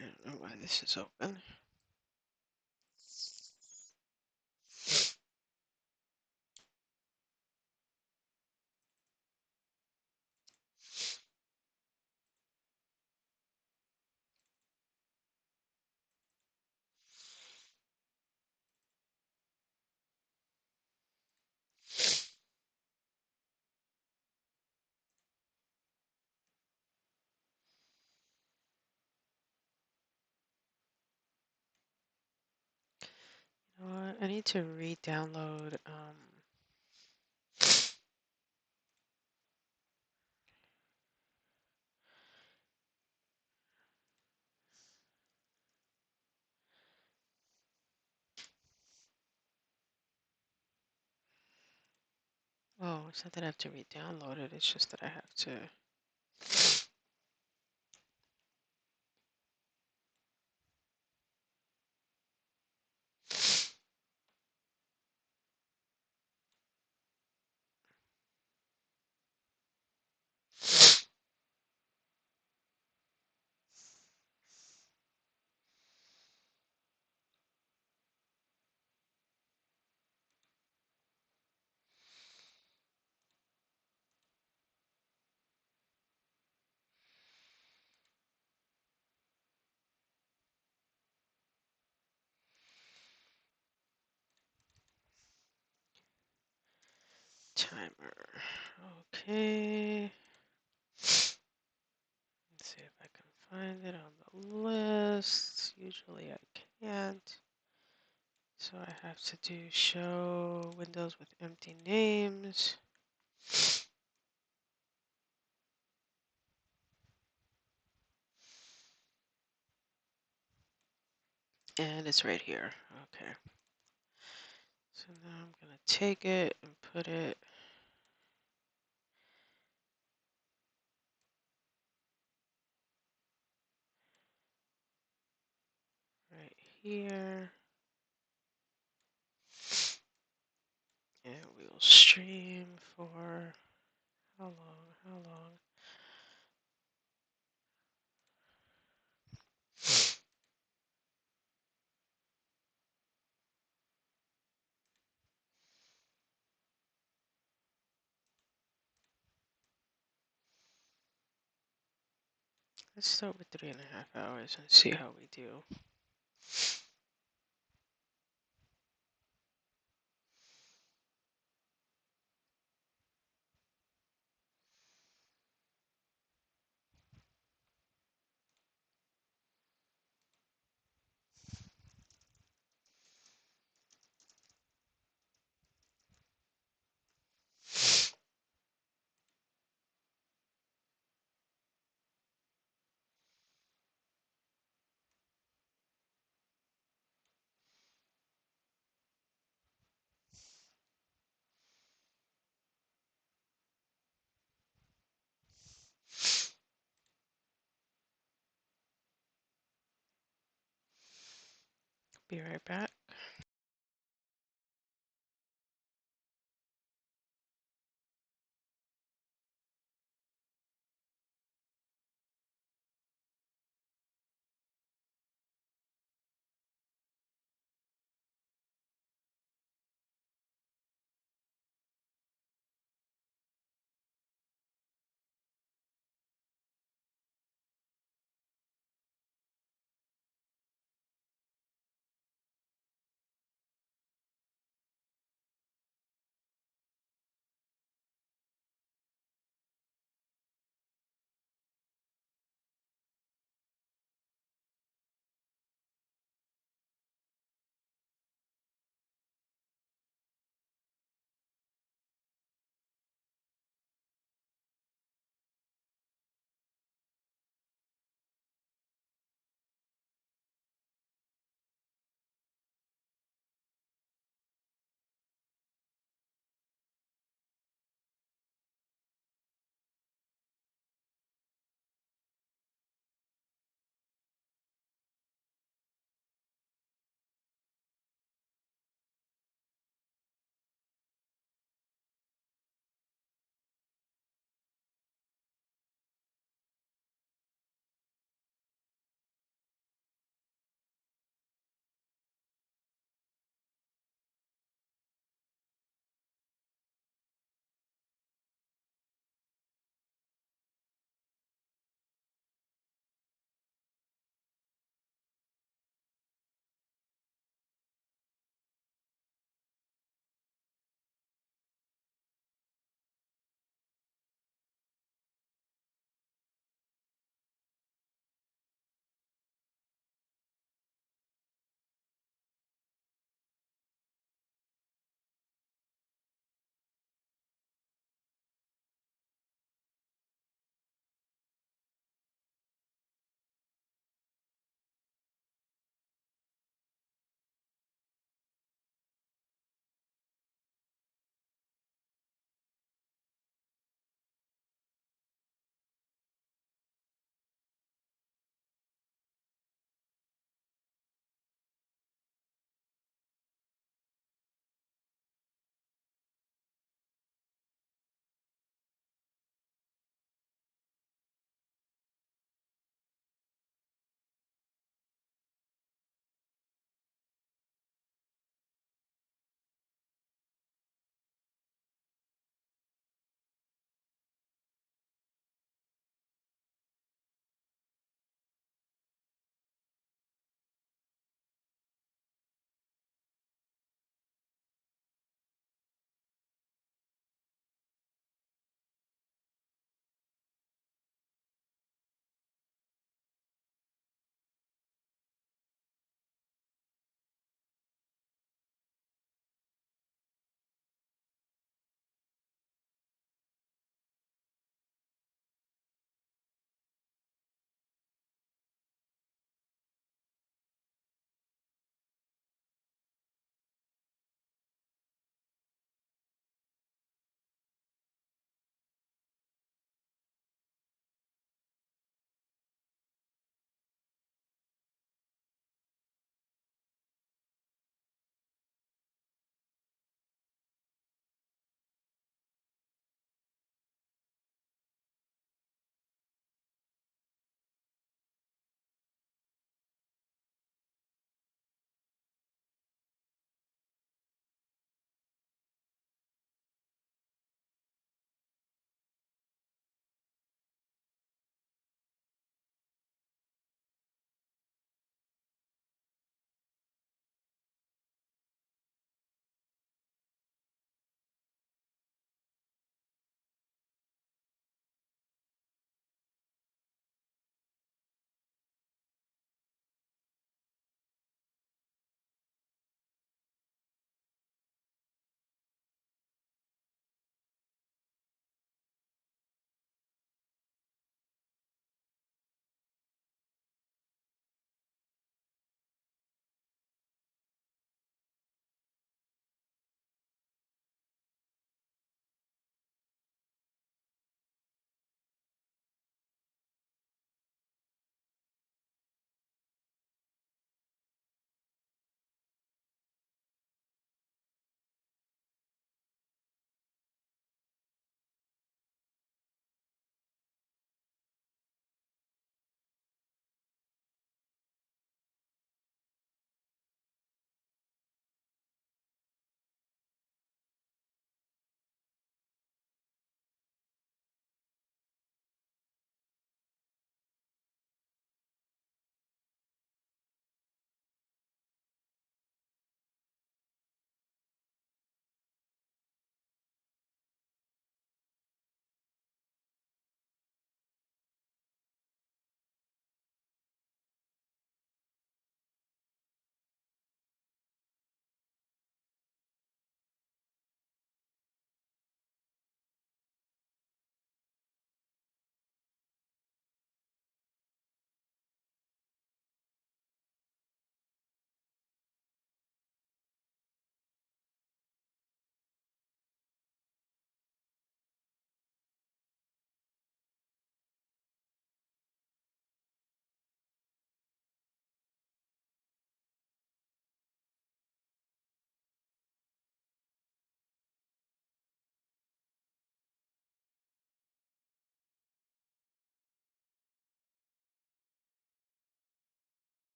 I don't know why this is open. You know what? I need to re-download. Oh, it's not that I have to re-download it. It's just that I have to. Timer. Okay. Let's see if I can find it on the list. Usually I can't. So I have to do show windows with empty names. And it's right here. Okay. So now I'm going to take it and put it right here. And we will stream for how long? How long? Let's start with 3.5 hours and see how we do. Be right back.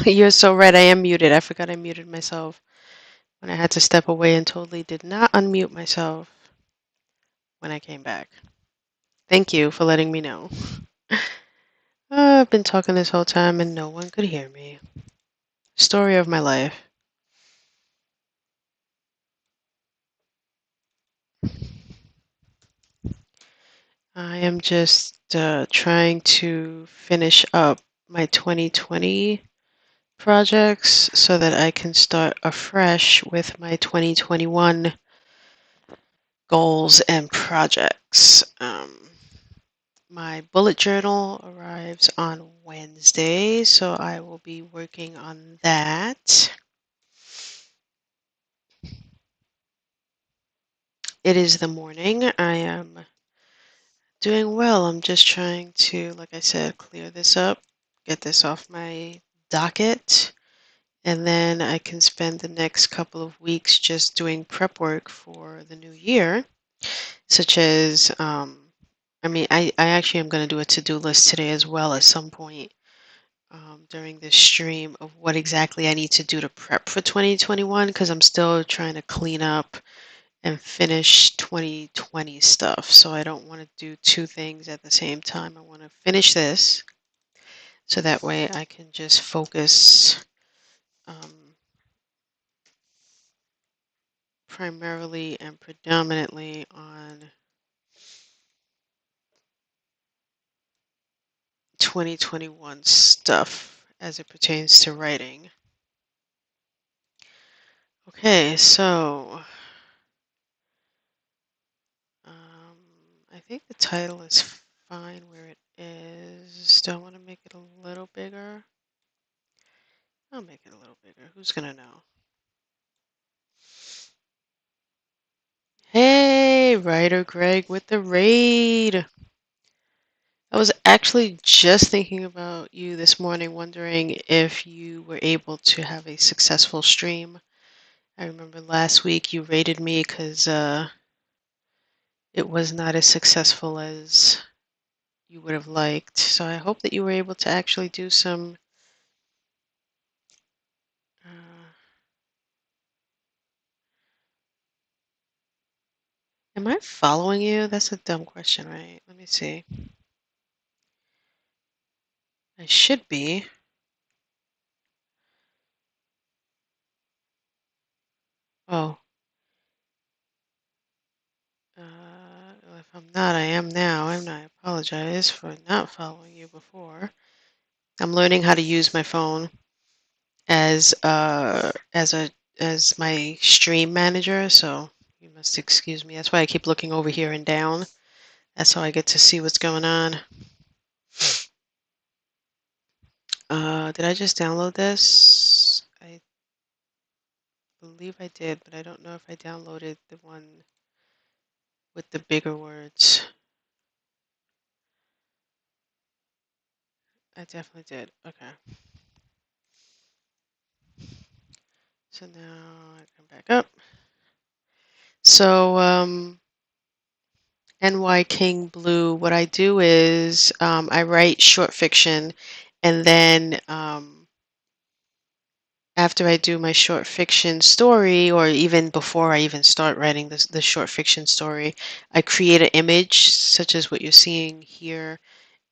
You're so right. I am muted. I forgot I muted myself when I had to step away and totally did not unmute myself when I came back. Thank you for letting me know. I've been talking this whole time and no one could hear me. Story of my life. I am just trying to finish up my 2020 projects so that I can start afresh with my 2021 goals and projects. My bullet journal arrives on Wednesday, so I will be working on that. It is the morning. I am doing well. I'm just trying to, like I said, clear this up, get this off my docket, and then I can spend the next couple of weeks just doing prep work for the new year, such as, I actually am going to do a to-do list today as well at some point during this stream of what exactly I need to do to prep for 2021 because I'm still trying to clean up and finish 2020 stuff. So I don't want to do two things at the same time. I want to finish this so that way I can just focus primarily and predominantly on 2021 stuff as it pertains to writing. Okay, so I think the title is fine where it is. Do I want to make it a little bigger? I'll make it a little bigger. Who's going to know? Hey, Writer Greg with the raid. I was actually just thinking about you this morning, wondering if you were able to have a successful stream. I remember last week you rated me because it was not as successful as you would have liked. So I hope that you were able to actually do some am I following you? That's a dumb question, right? Let me see. I should be. Oh. If I'm not, I am now. And I apologize for not following you before. I'm learning how to use my phone as as my stream manager, so you must excuse me. That's why I keep looking over here and down. That's how I get to see what's going on. Did I just download this? I believe I did, but I don't know if I downloaded the one with the bigger words. I definitely did. Okay. So now I come back up. So NY King Blue, what I do is I write short fiction, and then after I do my short fiction story, or even before I even start writing the short fiction story, I create an image such as what you're seeing here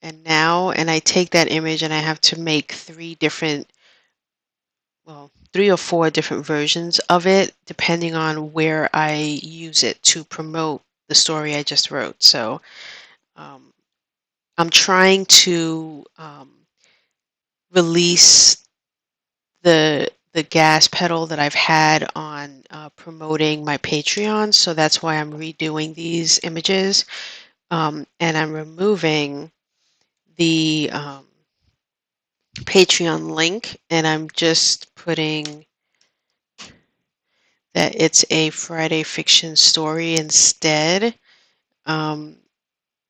and now, and I take that image and I have to make three or four different versions of it, depending on where I use it to promote the story I just wrote. So um, I'm trying to release the gas pedal that I've had on promoting my Patreon. So that's why I'm redoing these images, and I'm removing the Patreon link, and I'm just putting that it's a Friday fiction story instead, um,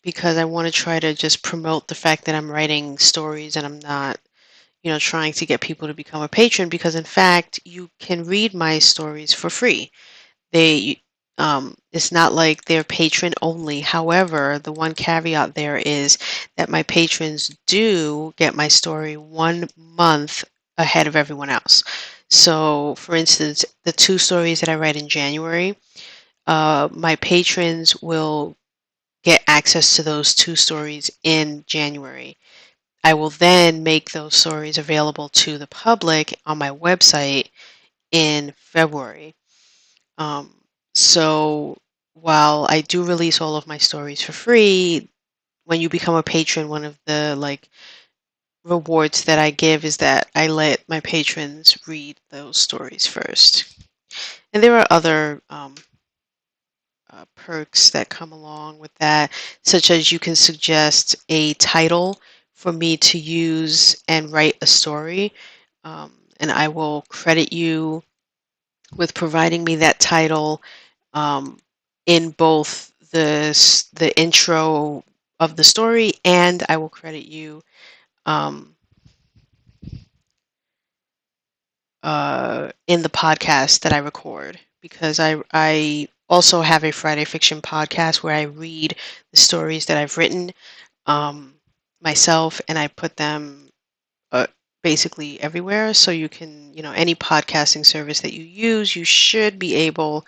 because I want to try to just promote the fact that I'm writing stories and I'm not, trying to get people to become a patron, because in fact, you can read my stories for free. It's not like they're patron only. However, the one caveat there is that my patrons do get my story 1 month ahead of everyone else. So, for instance, the two stories that I write in January, my patrons will get access to those two stories in January. I will then make those stories available to the public on my website in February. Um, so while I do release all of my stories for free, when you become a patron, one of the rewards that I give is that I let my patrons read those stories first. And there are other perks that come along with that, such as you can suggest a title for me to use and write a story, and I will credit you with providing me that title um, in both the intro of the story, and I will credit you um, in the podcast that I record, because I also have a Friday Fiction podcast where I read the stories that I've written um, myself, and I put them uh, basically everywhere. So you can, any podcasting service that you use, you should be able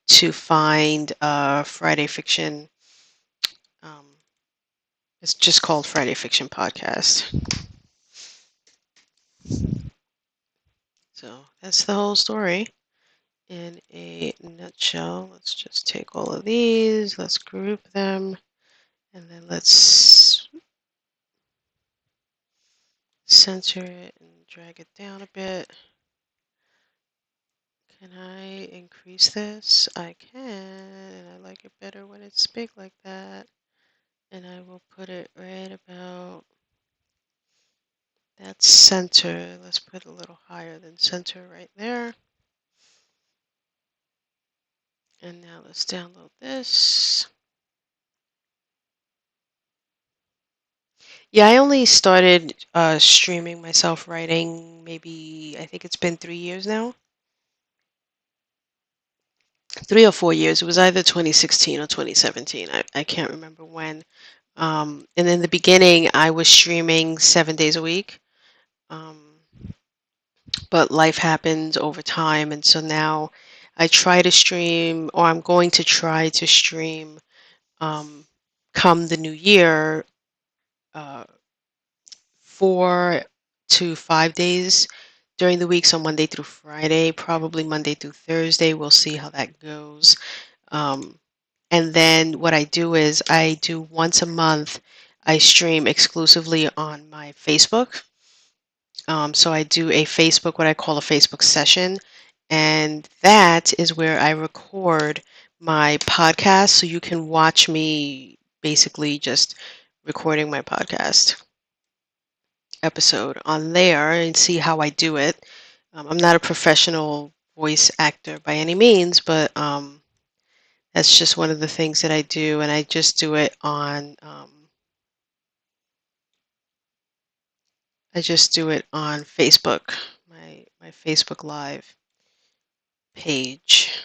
to find Friday Fiction. Um, it's just called Friday Fiction Podcast. So that's the whole story in a nutshell. Let's just take all of these, let's group them, and then let's center it and drag it down a bit. Can I increase this? I can, and I like it better when it's big like that. And I will put it right about that center. Let's put a little higher than center right there. And now let's download this. Yeah, I only started streaming myself writing maybe, I think it's been 3 years now. 3 or 4 years. It was either 2016 or 2017. I can't remember when. And in the beginning, I was streaming 7 days a week. Um, but life happened over time, and so now I try to stream, or I'm going to try to stream um, come the new year, uh, 4 to 5 days during the week, so Monday through Friday, probably Monday through Thursday. We'll see how that goes. Um, and then what I do is I do once a month, I stream exclusively on my Facebook. So I do a Facebook, what I call a Facebook session, and that is where I record my podcast. So you can watch me basically just recording my podcast episode on there and see how I do it. I'm not a professional voice actor by any means, but that's just one of the things that I do, and I just do it on. I just do it on Facebook, my Facebook Live page.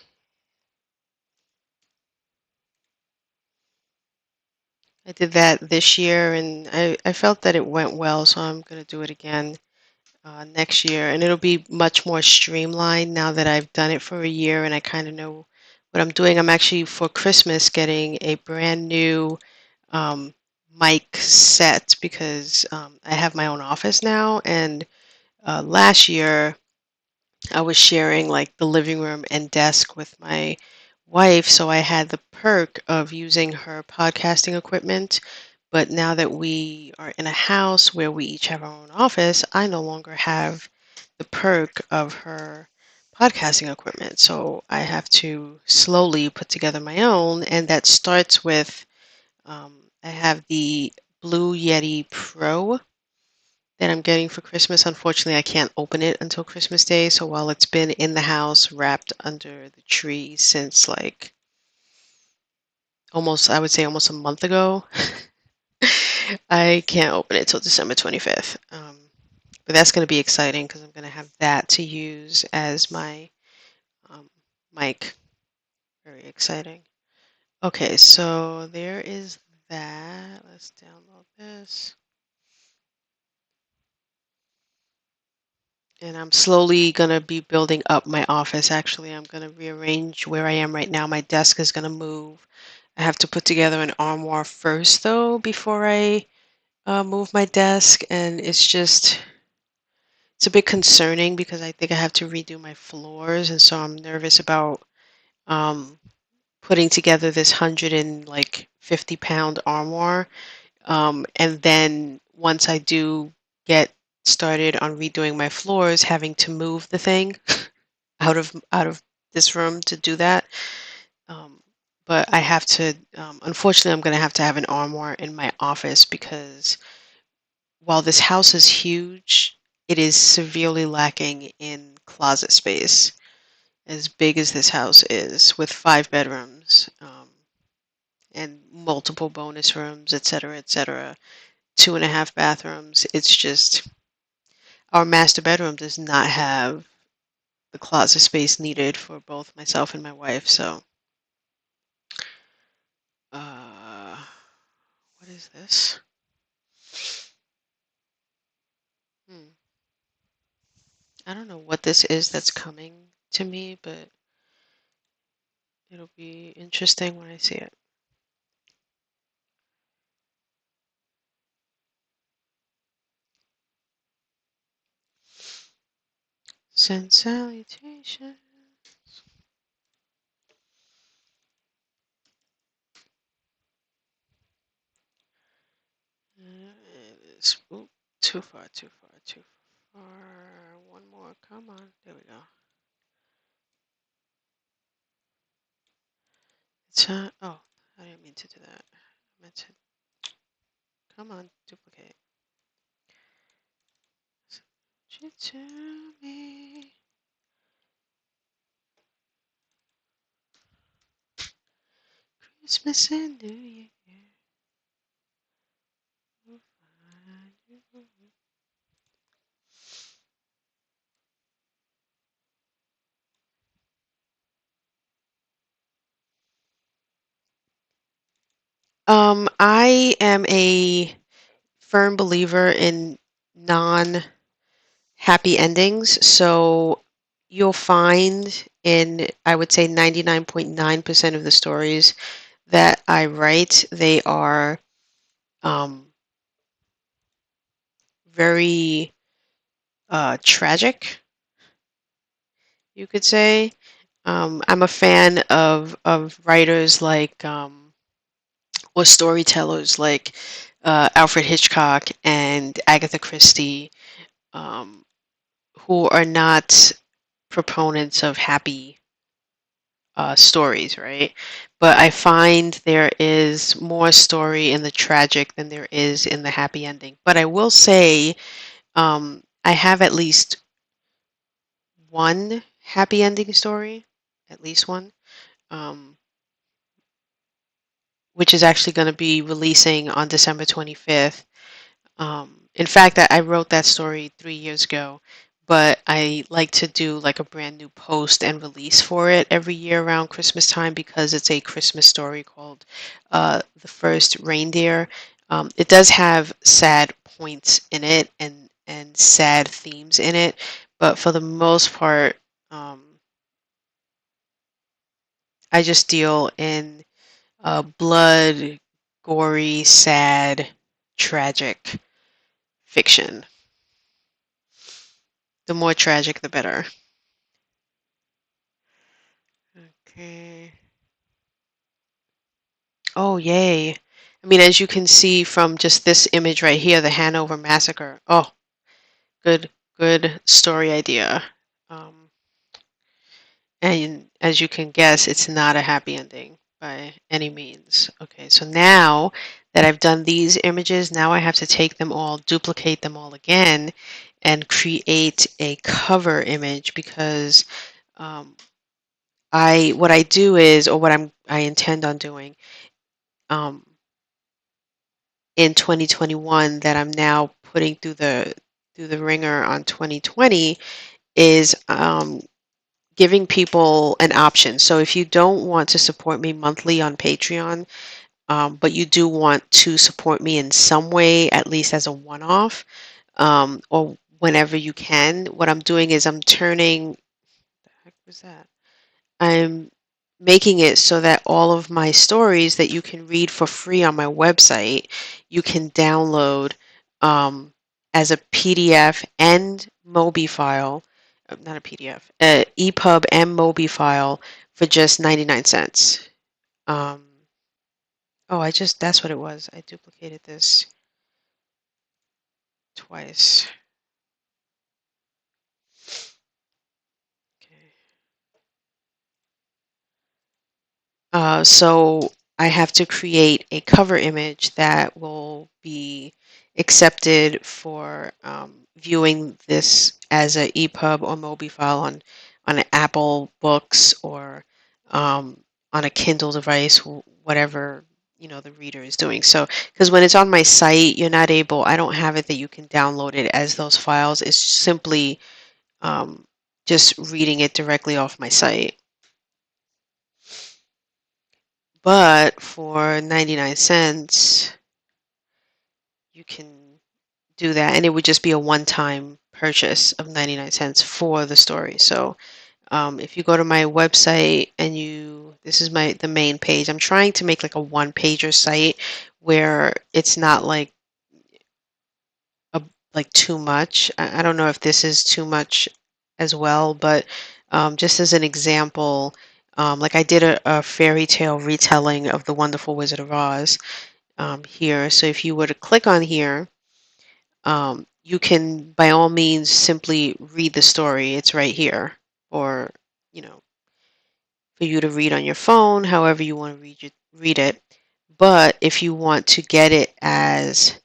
I did that this year, and I felt that it went well, so I'm going to do it again next year. And it'll be much more streamlined now that I've done it for a year and I kind of know what I'm doing. I'm actually, for Christmas, getting a brand new um, mic set because I have my own office now. And last year, I was sharing like the living room and desk with my wife, so I had the perk of using her podcasting equipment. But now that we are in a house where we each have our own office, I no longer have the perk of her podcasting equipment. So I have to slowly put together my own, and that starts with I have the Blue Yeti Pro that I'm getting for Christmas. Unfortunately, I can't open it until Christmas Day. So while it's been in the house wrapped under the tree since like almost, I would say almost a month ago, I can't open it till December 25th. But that's going to be exciting because I'm going to have that to use as my um, mic. Very exciting. Okay, so there is that. Let's download this. And I'm slowly going to be building up my office. Actually, I'm going to rearrange where I am right now. My desk is going to move. I have to put together an armoire first, though, before I move my desk. And it's a bit concerning because I think I have to redo my floors. And so I'm nervous about um, putting together this 150-pound armoire. And then once I do get started on redoing my floors, having to move the thing out of this room to do that. Um, but I have to. Unfortunately, I'm going to have an armoire in my office because while this house is huge, it is severely lacking in closet space. As big as this house is, with 5 bedrooms and multiple bonus rooms, et cetera, 2.5 bathrooms. It's just our master bedroom does not have the closet space needed for both myself and my wife. So, uh, what is this? Hmm. I don't know what this is that's coming to me, but it'll be interesting when I see it. Send salutation. It is too far, too far, too far. One more. Come on. There we go. Oh, I didn't mean to do that. I meant to. Come on, duplicate. Send it to me. Christmas and New Year. Will find you. I am a firm believer in non-happy endings. So you'll find in, I would say, 99.9% of the stories that I write, they are um, very tragic, you could say. I'm a fan of writers like or storytellers like Alfred Hitchcock and Agatha Christie, um, who are not proponents of happy stories, right? But I find there is more story in the tragic than there is in the happy ending. But I will say, I have at least one happy ending story, at least one, um, which is actually going to be releasing on December 25th. In fact, I wrote that story 3 years ago, but I like to do like a brand new post and release for it every year around Christmas time because it's a Christmas story called The First Reindeer. It does have sad points in it and sad themes in it, but for the most part, um, I just deal in blood, gory, sad, tragic fiction. The more tragic, the better. Okay. Oh, yay. I mean, as you can see from just this image right here, the Hanover Massacre. Oh, good, good story idea. Um, and as you can guess, it's not a happy ending by any means. Okay, so now that I've done these images, now I have to take them all, duplicate them all again, and create a cover image because um, what I do is, or what I intend on doing, um, in 2021 that I'm now putting through the ringer on 2020 is giving people an option. So if you don't want to support me monthly on Patreon, but you do want to support me in some way, at least as a one-off, or whenever you can. What I'm doing is I'm turning, the heck was that? I'm making it so that all of my stories that you can read for free on my website, you can download um, as a PDF and Mobi file, not a PDF, EPUB and Mobi file for just 99 cents. Um, oh, that's what it was. I duplicated this twice. Okay. So I have to create a cover image that will be accepted for viewing this as a EPUB or Mobi file on an Apple Books or um, on a Kindle device, whatever the reader is doing. So because when it's on my site, you're not able. I don't have it that you can download it as those files. It's simply um, just reading it directly off my site. But for 99 cents, you can do that, and it would just be a one-time purchase of 99 cents for the story. So if you go to my website and this is the main page. I'm trying to make like a one-pager site where it's not a, like too much. I don't know if this is too much as well, but just as an example, like I did a fairy tale retelling of The Wonderful Wizard of Oz here. So if you were to click on here, you can by all means simply read the story. It's right here, or you know, for you to read on your phone, however you want to read it. But if you want to get it as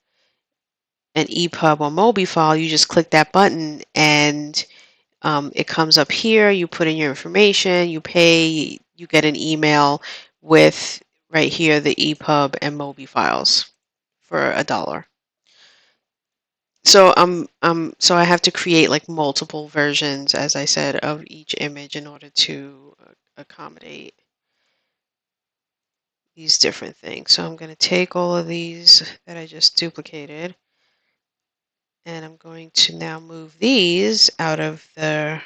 an EPUB or Mobi file, you just click that button and it comes up here. You put in your information, you pay, you get an email with right here the EPUB and Mobi files for $1. So I have to create like multiple versions, as I said, of each image in order to accommodate these different things. So I'm going to take all of these that I just duplicated, and I'm going to now move these out of the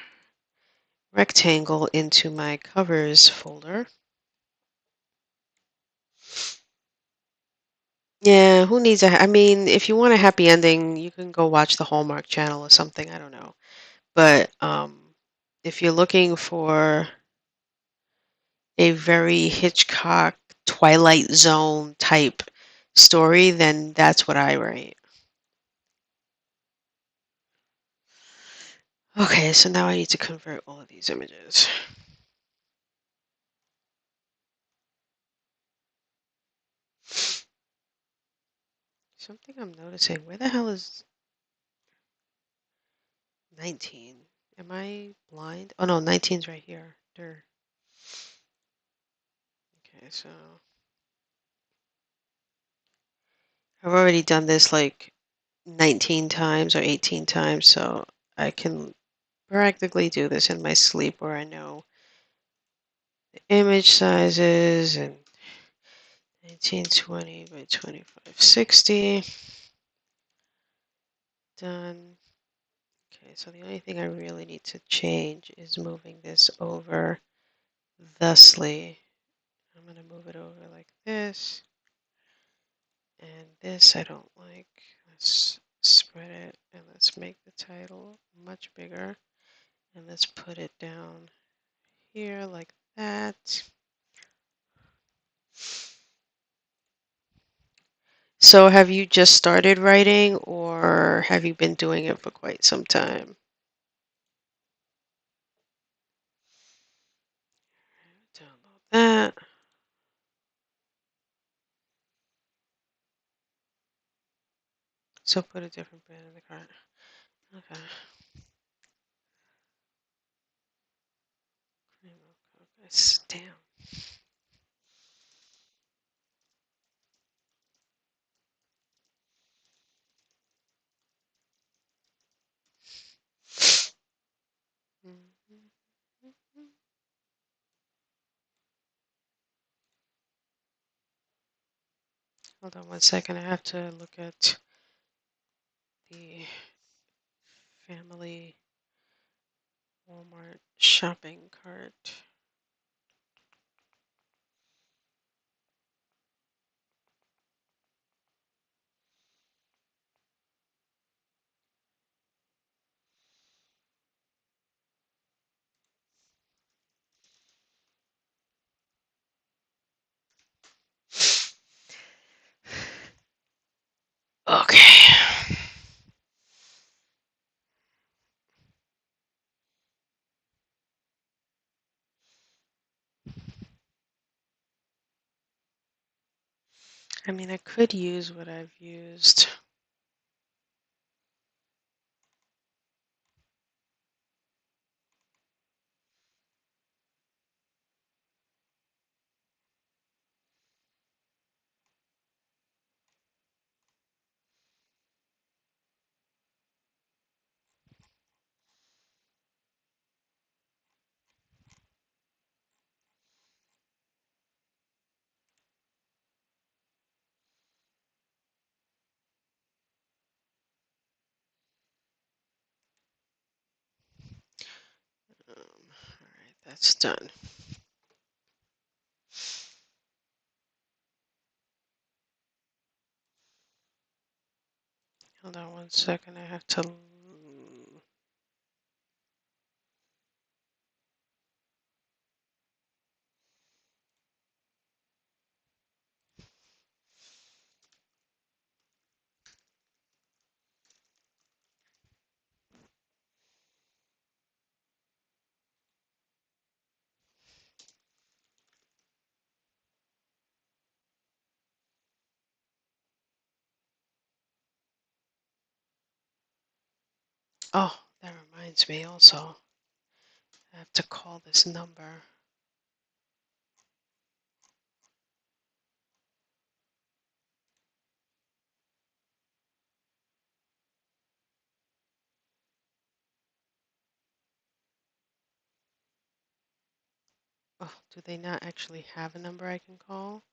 rectangle into my covers folder. Yeah, who needs I mean, if you want a happy ending, you can go watch the Hallmark Channel or something. I don't know. But if you're looking for a very Hitchcock, Twilight Zone type story, then that's what I write. Okay, so now I need to convert all of these images. Something I'm noticing. Where the hell is 19? Am I blind? Oh no, 19's right here. Okay, so I've already done this like 19 times or 18 times, so I can practically do this in my sleep where I know the image sizes and 1920 by 2560. Done. Okay, so the only thing I really need to change is moving this over thusly. I'm going to move it over like this. And this I don't like. Let's spread it and let's make the title much bigger. And let's put it down here like that. So have you just started writing or have you been doing it for quite some time? Download that. So put a different brand in the cart. Okay. Damn. Hold on one second. I have to look at the family Walmart shopping cart. Okay. I mean, I could use what I've used. All right, that's done. Hold on one second. I have to. Oh, that reminds me also. I have to call this number. Oh, do they not actually have a number I can call?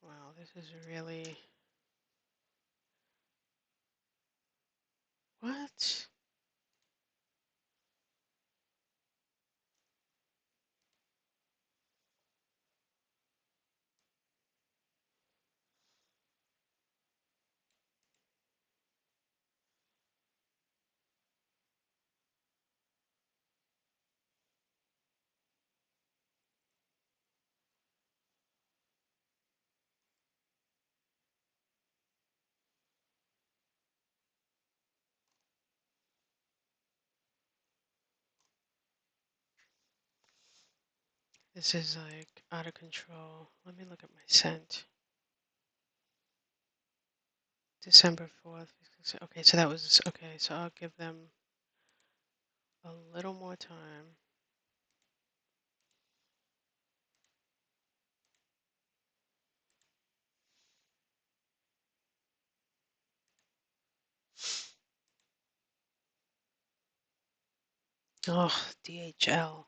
Wow, this is really. What? This is like out of control. Let me look at my sent. December 4th. Okay, so that was. Okay, so I'll give them a little more time. Oh, DHL.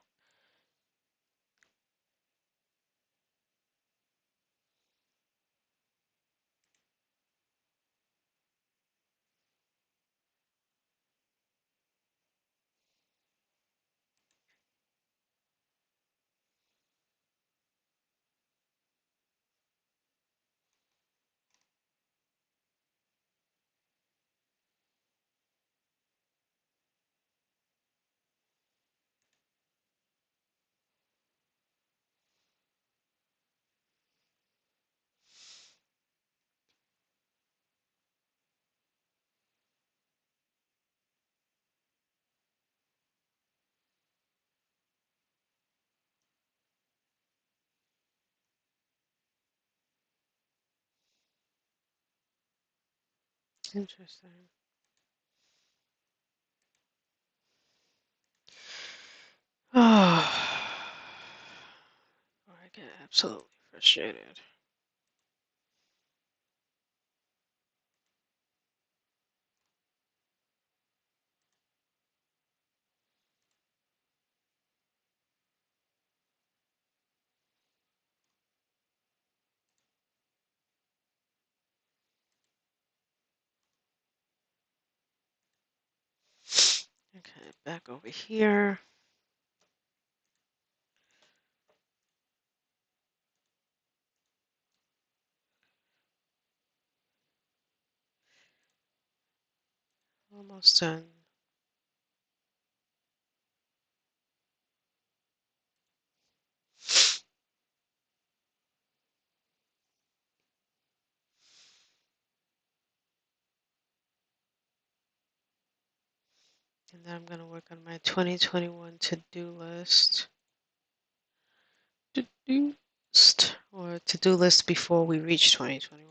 Interesting. absolutely frustrated. Okay, back over here. Almost done. And then I'm going to work on my 2021 to-do list. To-do list. Or to-do list before we reach 2021.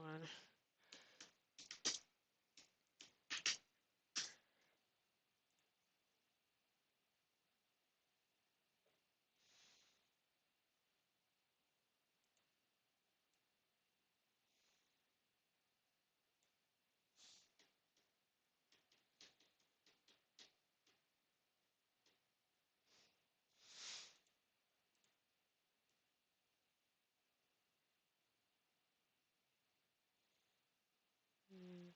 Mm.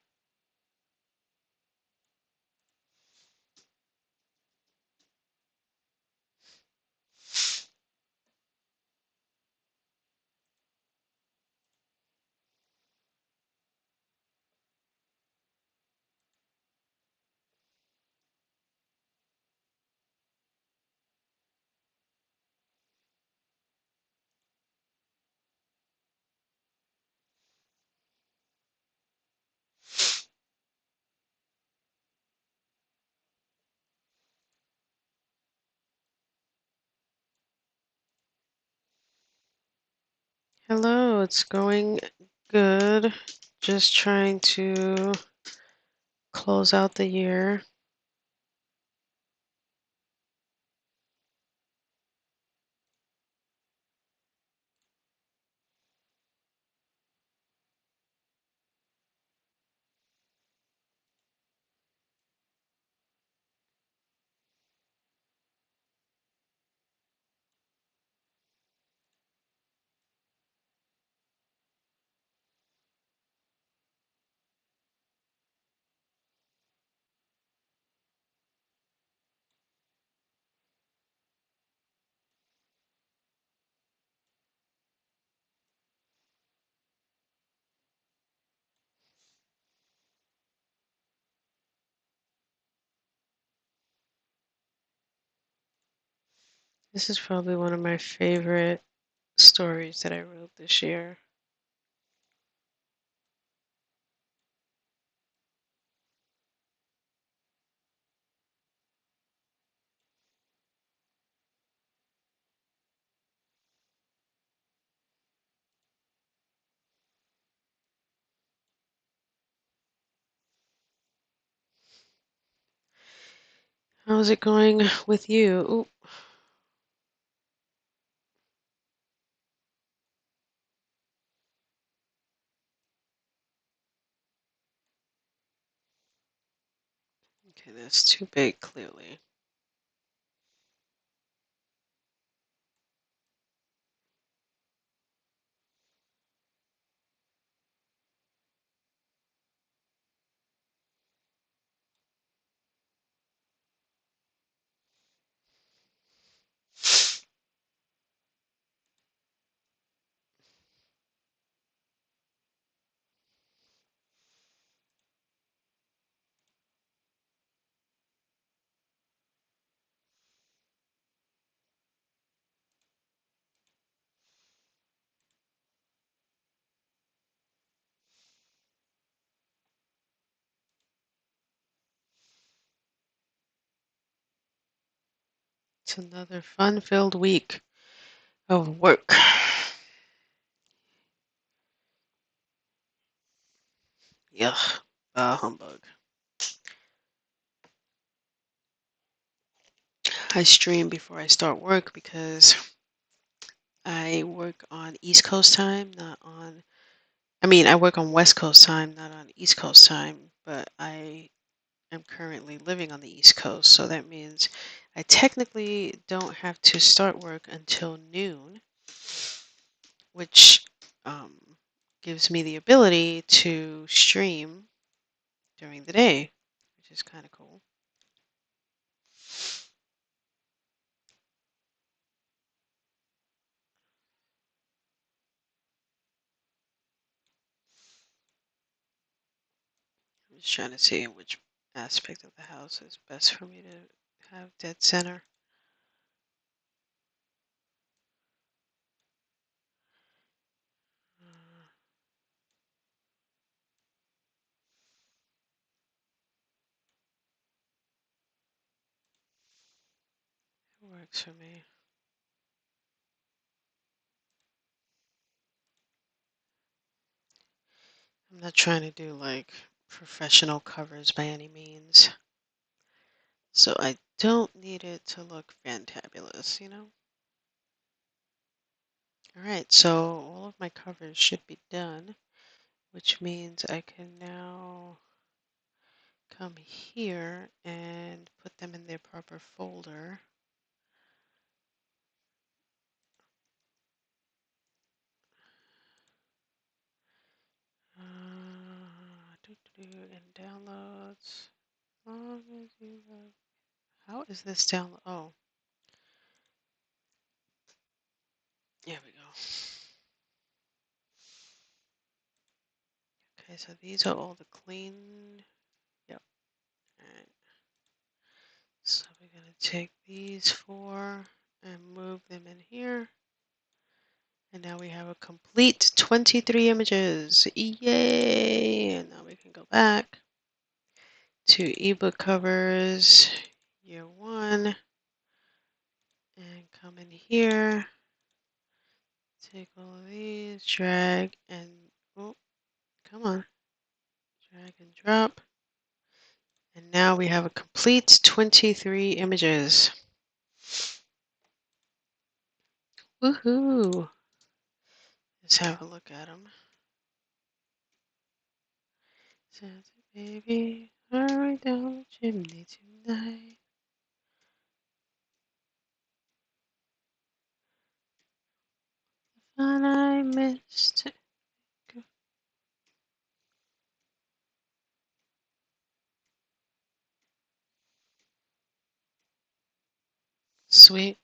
Hello, it's going good. Just trying to close out the year. This is probably one of my favorite stories that I wrote this year. How's it going with you? Ooh, okay, that's too big, clearly. It's another fun-filled week of work. Yuck. Humbug. I stream before I start work because I work on East Coast time, not on, I mean, I work on West Coast time, not on East Coast time, but I am currently living on the East Coast. So that means I technically don't have to start work until noon, which um, gives me the ability to stream during the day, which is kind of cool. I'm just trying to see which aspect of the house is best for me to have dead center. Uh, it works for me. I'm not trying to do like professional covers by any means. So I don't need it to look fantabulous, you know? All right, so all of my covers should be done, which means I can now come here and put them in their proper folder. And downloads. Long as you have- How is this download? Oh, there we go. Okay, so these are all the clean. Yep. All right. So we're going to take these four and move them in here. And now we have a complete 23 images. Yay! And now we can go back to ebook covers, year one, and come in here. Take all of these, drag, and oh, come on, drag and drop. And now we have a complete 23 images. Woohoo! Let's have a look at them. Santa baby, hurry down the chimney tonight. Fun I missed. Sweet.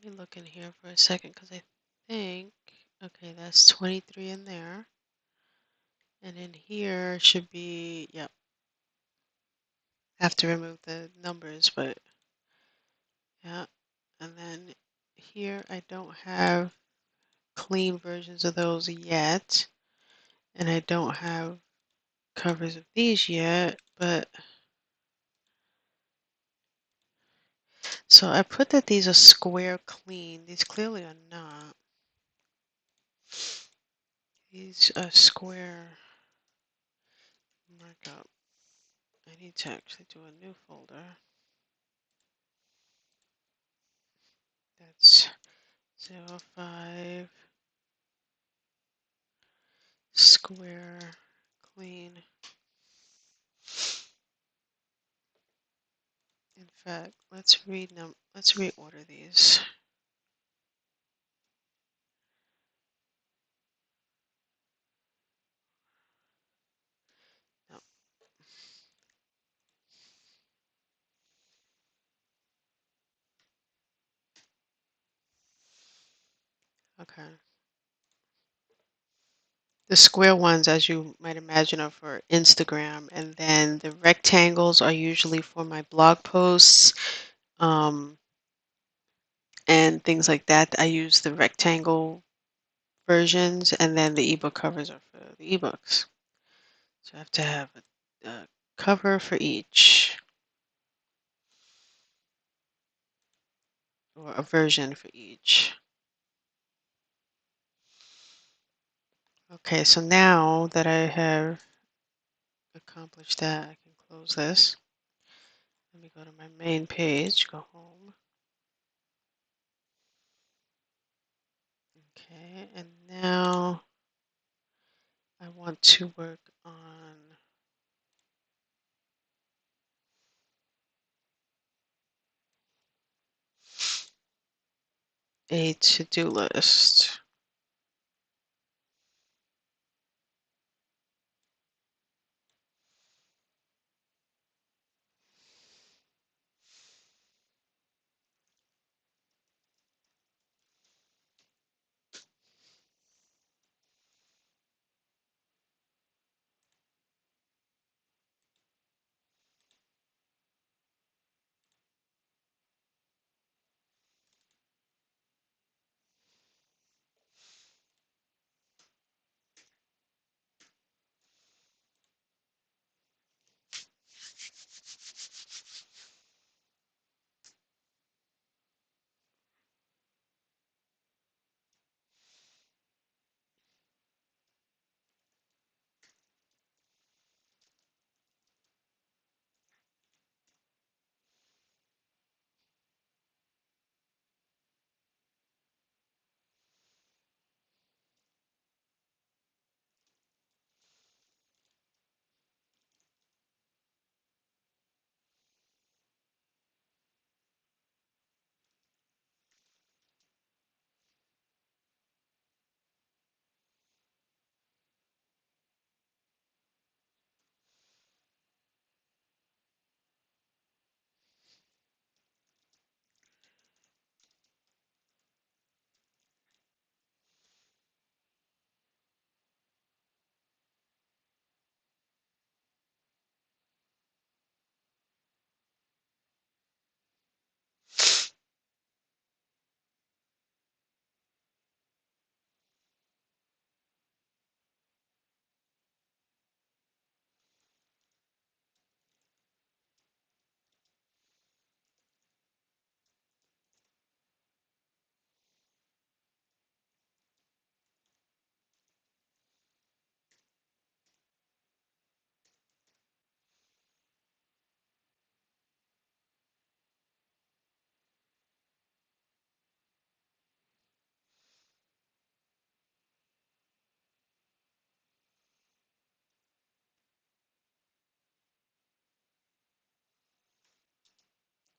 Let me look in here for a second because I think, okay, that's 23 in there. And in here should be, yep, have to remove the numbers, but yeah. And then here I don't have clean versions of those yet. And I don't have covers of these yet, but so I put that these are square clean. These clearly are not. These are square markup. I need to actually do a new folder. That's 05 square clean. In fact, let's reorder these. No. Okay. The square ones, as you might imagine, are for Instagram, and then the rectangles are usually for my blog posts, um, and things like that. I use the rectangle versions, and then the ebook covers are for the ebooks. So I have to have a cover for each, or a version for each. Okay, so now that I have accomplished that, I can close this. Let me go to my main page, go home. Okay, and now I want to work on a to-do list.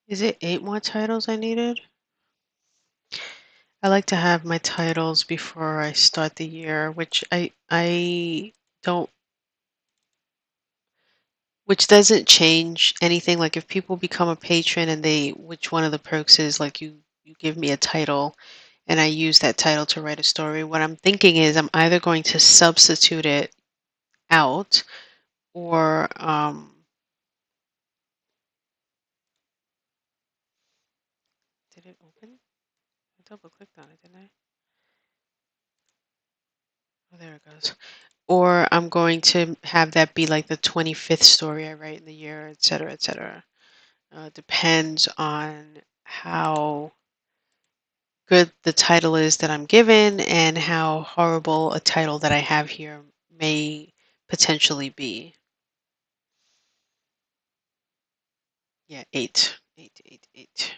Is it 8 more titles I needed? I like to have my titles before I start the year, which I don't, which doesn't change anything. Like if people become a patron and which one of the perks is like you give me a title and I use that title to write a story. What I'm thinking is I'm either going to substitute it out or did it open? I double clicked on it, didn't I? Oh, there it goes. Or I'm going to have that be like the 25th story I write in the year, et cetera, et cetera. Depends on how good the title is that I'm given and how horrible a title that I have here may potentially be. Yeah, eight, eight, eight, eight.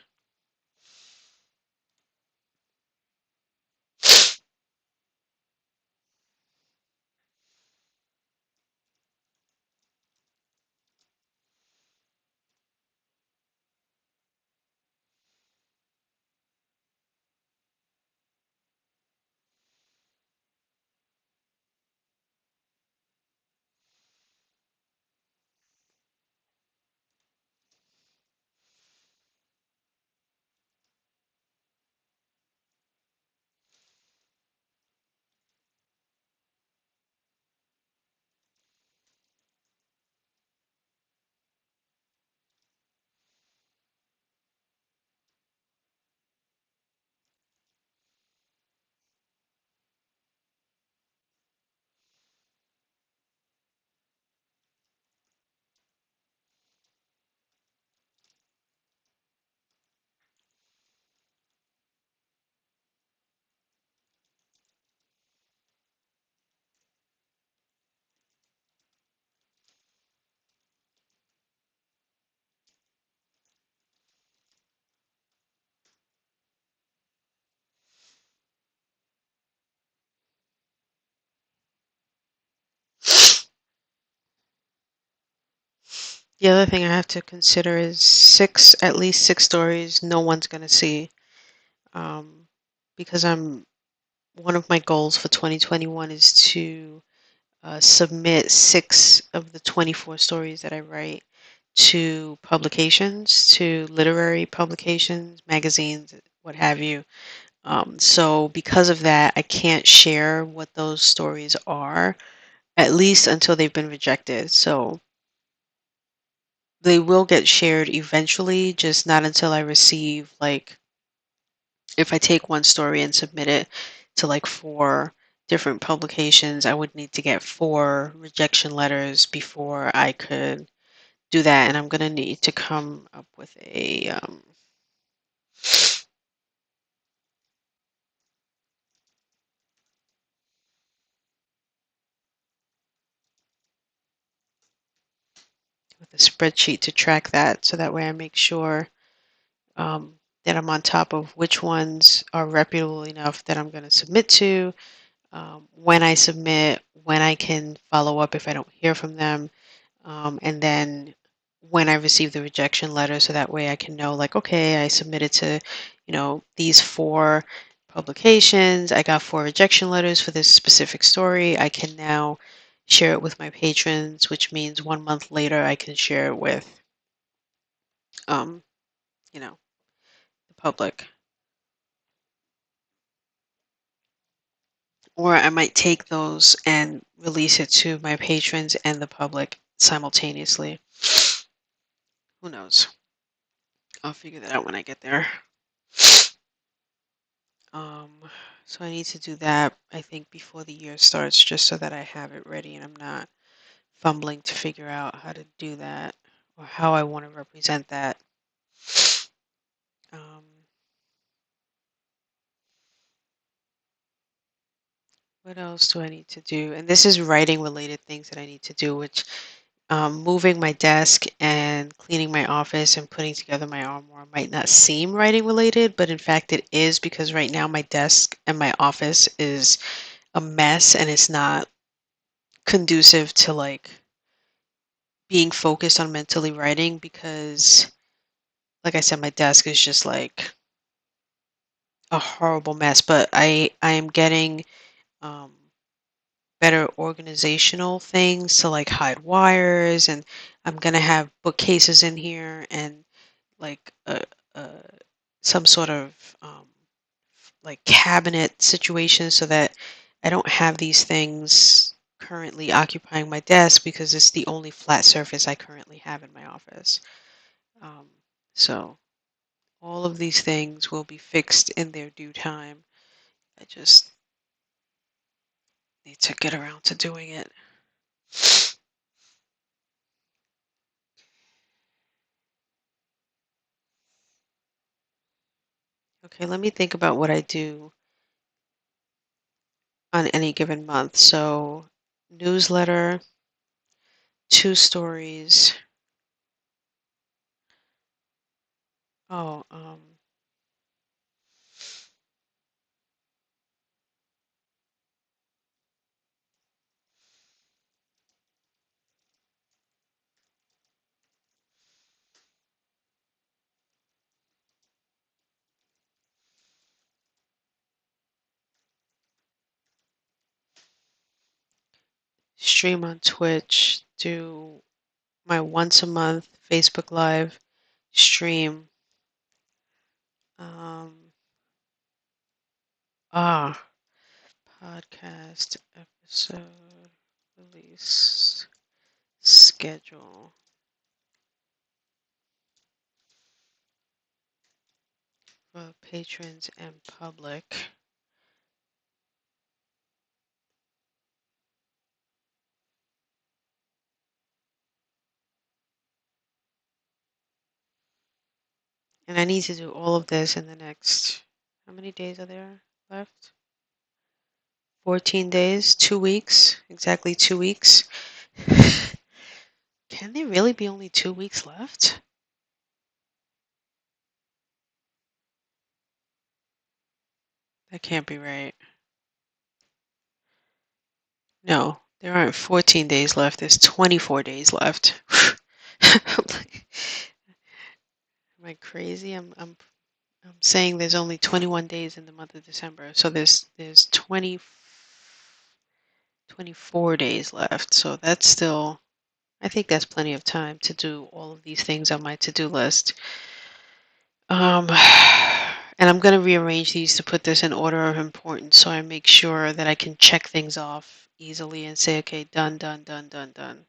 The other thing I have to consider is at least six stories no one's going to see. Um, because one of my goals for 2021 is to submit six of the 24 stories that I write to publications, to literary publications, magazines, what have you. So because of that, I can't share what those stories are, at least until they've been rejected. So they will get shared eventually, just not until I receive, like, if I take one story and submit it to like four different publications, I would need to get four rejection letters before I could do that. And I'm going to need to come up with a spreadsheet to track that, so that way I make sure um, that I'm on top of which ones are reputable enough that I'm going to submit to, when I submit, when I can follow up if I don't hear from them, and then when I receive the rejection letter, so that way I can know, like, okay, I submitted to, these four publications. I got four rejection letters for this specific story. I can now share it with my patrons, which means 1 month later I can share it with, um, you know, the public. Or I might take those and release it to my patrons and the public simultaneously. Who knows? I'll figure that out when I get there. Um, so I need to do that, I think, before the year starts, just so that I have it ready and I'm not fumbling to figure out how to do that or how I want to represent that. Um, what else do I need to do? And this is writing related things that I need to do, which, moving my desk and cleaning my office and putting together my armoire might not seem writing related, but in fact it is, because right now my desk and my office is a mess and it's not conducive to like being focused on mentally writing, because like I said, my desk is just like a horrible mess, but I am getting um, better organizational things to like hide wires, and I'm gonna have bookcases in here and like a some sort of like cabinet situation, so that I don't have these things currently occupying my desk, because it's the only flat surface I currently have in my office. Um, so all of these things will be fixed in their due time. I just need to get around to doing it. Okay, let me think about what I do on any given month. So, newsletter, two stories. Oh, stream on Twitch, do my once a month Facebook Live stream. Um, ah, podcast episode release schedule for patrons and public. And I need to do all of this in the next, how many days are there left? 14 days, 2 weeks, exactly 2 weeks. Can there really be only 2 weeks left? That can't be right. No, there aren't 14 days left. There's 24 days left. Like, am I crazy? I'm saying there's only 21 days in the month of December, so there's 24 days left. So that's still, I think that's plenty of time to do all of these things on my to-do list. Um, and I'm going to rearrange these to put this in order of importance so I make sure that I can check things off easily and say, okay, done, done, done, done, done.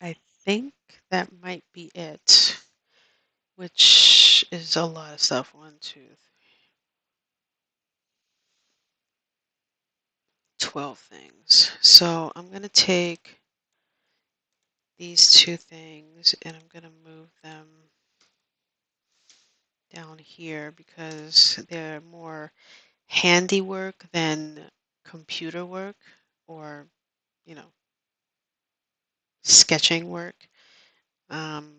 I think that might be it, which is a lot of stuff. 1, 2, 3, 12 things. So I'm going to take these two things and I'm going to move them down here because they're more handiwork than computer work or, you know, sketching work. Um,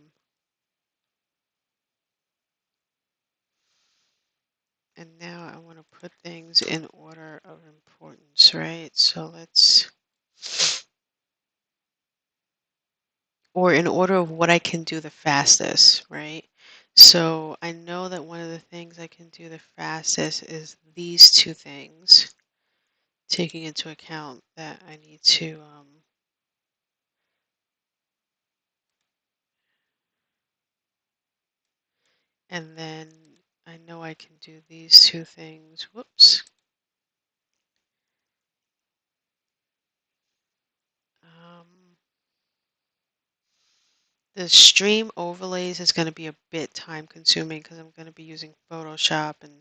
and now I want to put things in order of importance, right? So let's, or in order of what I can do the fastest, right? So I know that one of the things I can do the fastest is these two things, taking into account that I need to, and then I know I can do these two things. Whoops. Um, the stream overlays is going to be a bit time consuming because I'm going to be using Photoshop and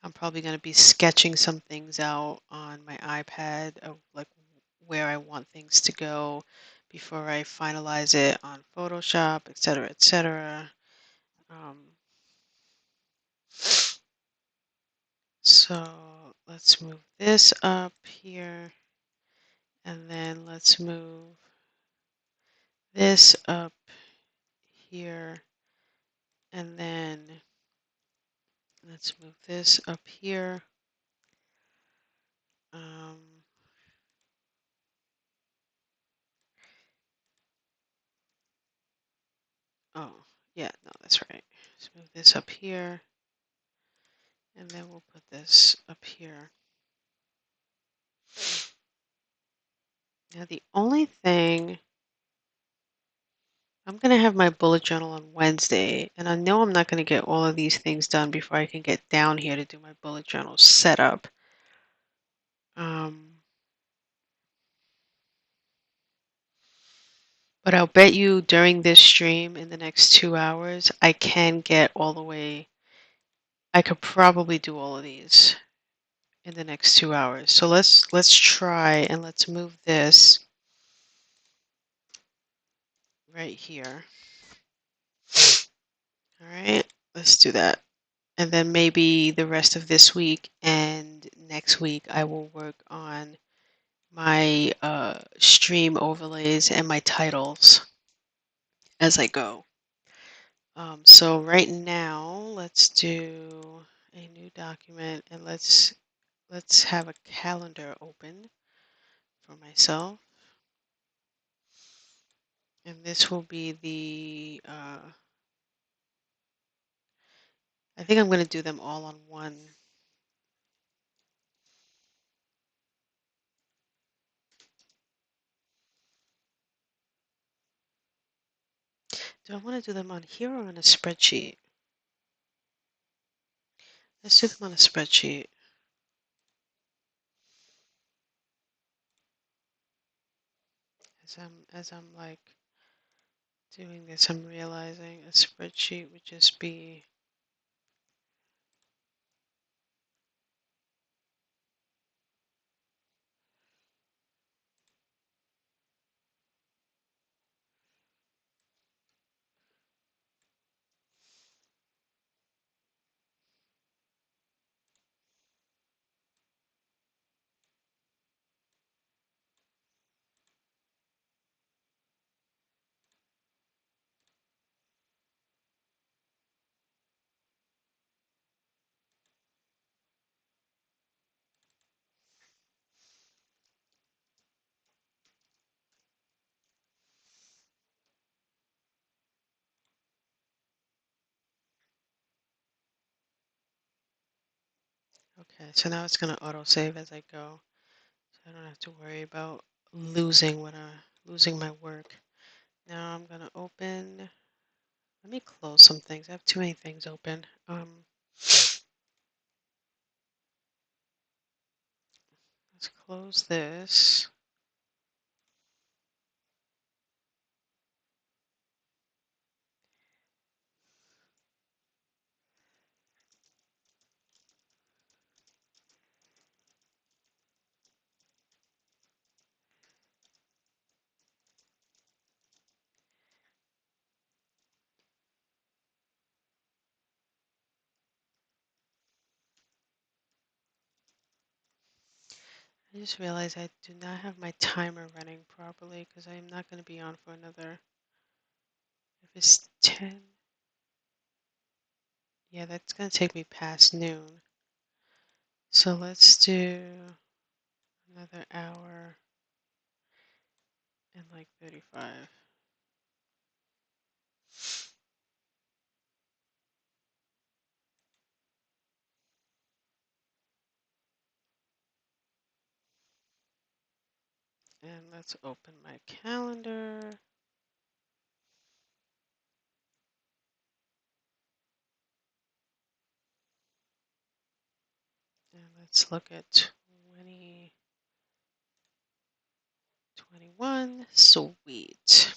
I'm probably going to be sketching some things out on my iPad of like where I want things to go before I finalize it on Photoshop, etc., etc. Um, so let's move this up here and then let's move this up here and then let's move this up here. Um, oh, yeah, no, that's right. Let's move this up here, and then we'll put this up here. Now, the only thing, I'm going to have my bullet journal on Wednesday, and I know I'm not going to get all of these things done before I can get down here to do my bullet journal setup. But I'll bet you during this stream in the next 2 hours, I can get all the way, I could probably do all of these in the next 2 hours. So let's try and let's move this right here. All right, let's do that. And then maybe the rest of this week and next week I will work on my stream overlays and my titles as I go. So right now, let's do a new document and let's have a calendar open for myself. And this will be the, I think I'm going to do them all on one. Do I want to do them on here or on a spreadsheet? Let's do them on a spreadsheet. As I'm like doing this, I'm realizing a spreadsheet would just be Okay, so now it's going to autosave as I go. So I don't have to worry about losing my work. Now I'm going to open. Let me close some things. I have too many things open. Let's close this. I just realized I do not have my timer running properly because I am not going to be on for another. If it's 10, yeah, that's going to take me past noon. So let's do another hour and like 35. And let's open my calendar. And let's look at 2021. Sweet.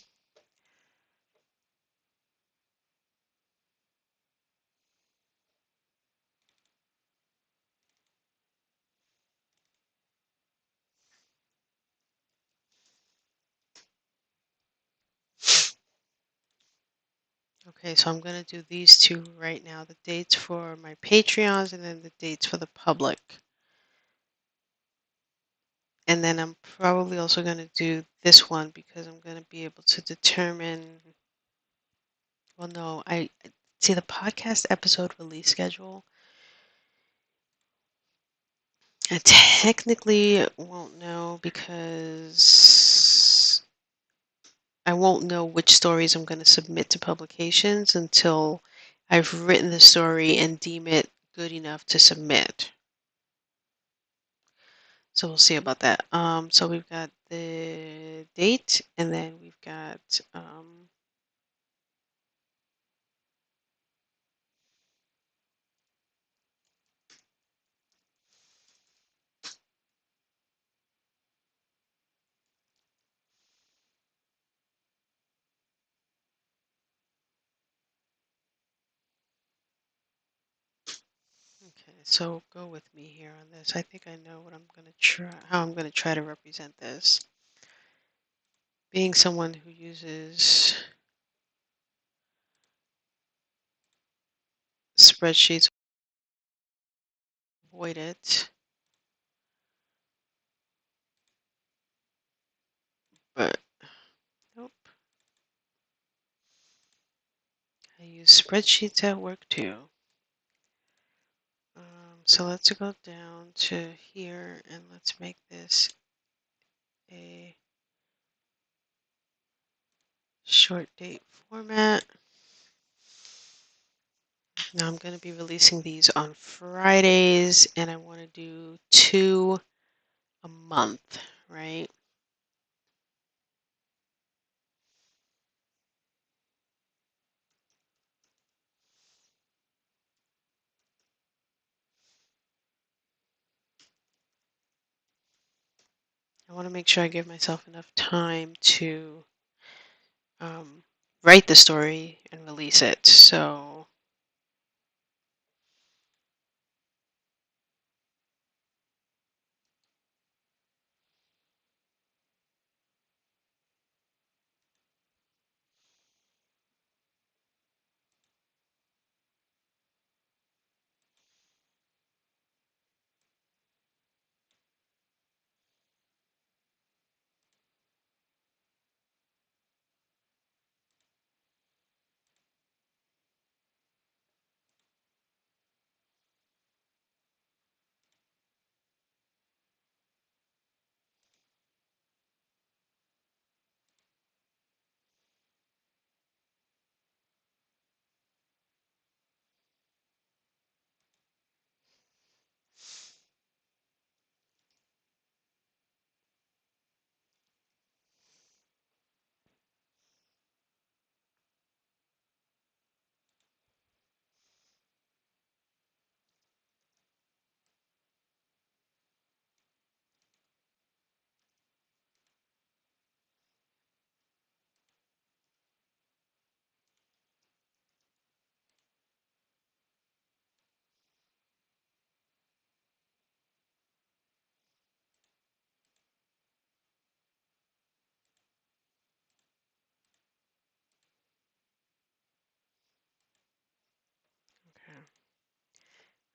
Okay, so I'm going to do these two right now, the dates for my Patreons and then the dates for the public. And then I'm probably also going to do this one because I'm going to be able to determine, well, no, I see the podcast episode release schedule. I technically won't know because I won't know which stories I'm going to submit to publications until I've written the story and deem it good enough to submit. So we'll see about that. So we've got the date, and then we've got okay. So go with me here on this. I think I know what I'm going to try, how I'm going to try to represent this. Being someone who uses spreadsheets, avoid it, but nope. I use spreadsheets at work too. So let's go down to here and let's make this a short date format. Now I'm going to be releasing these on Fridays and I want to do 2 a month, right? I want to make sure I give myself enough time to um, write the story and release it. So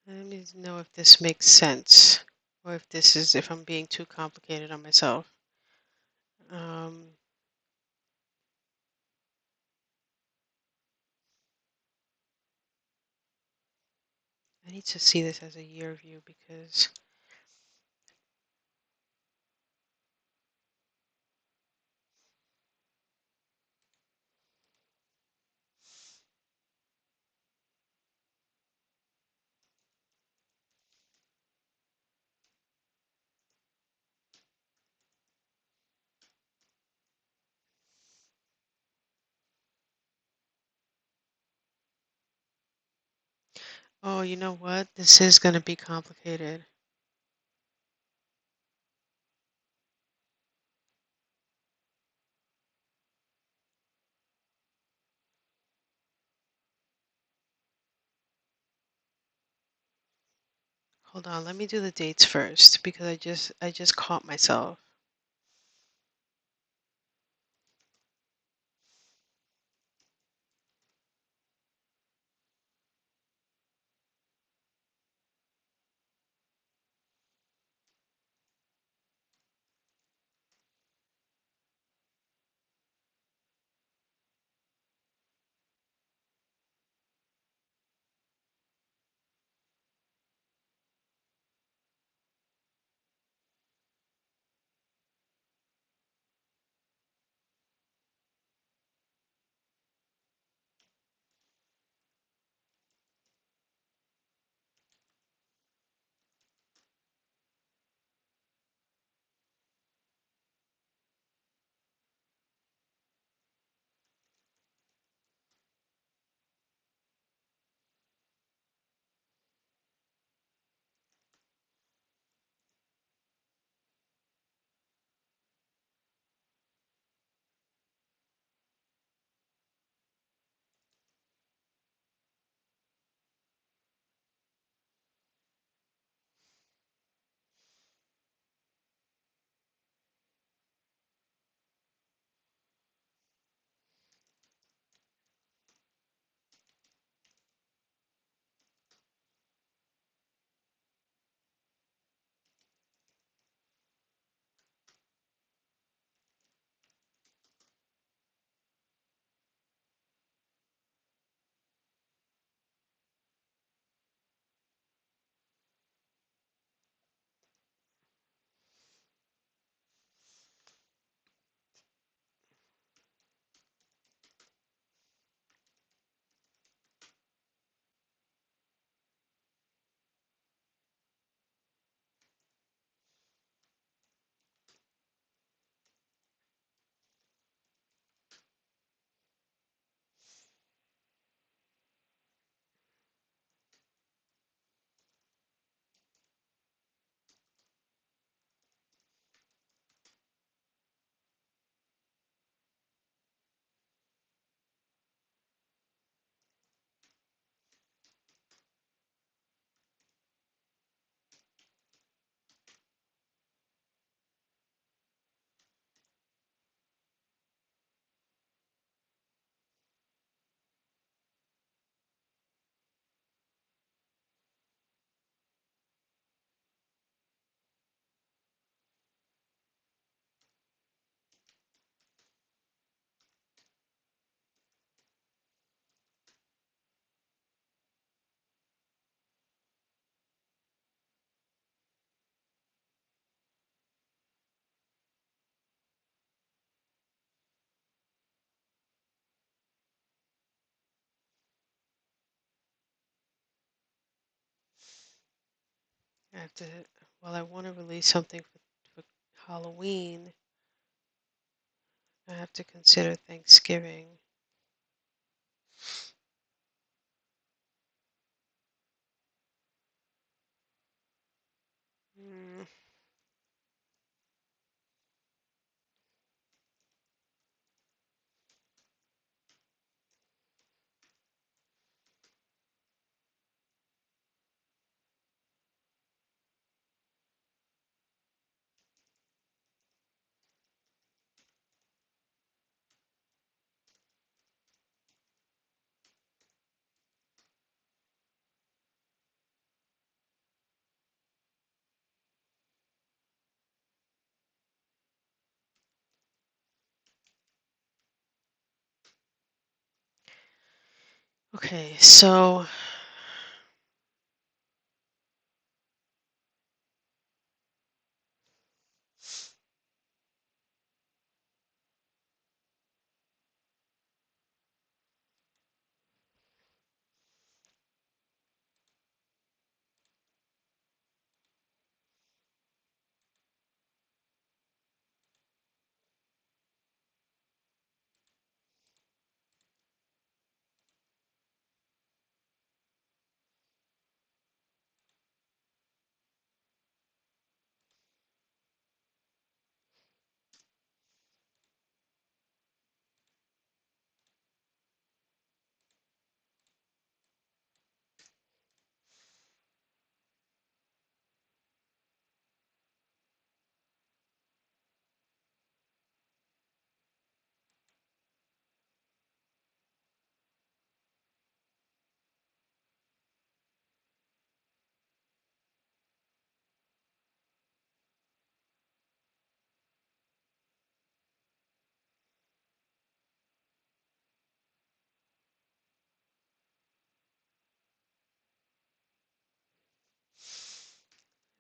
Let me know if this makes sense or if I'm being too complicated on myself. Um, I need to see this as a year view because, oh, you know what? This is going to be complicated. Hold on, let me do the dates first because I just caught myself. I have to, well, I want to release something for Halloween. I have to consider Thanksgiving. Mm, Okay, so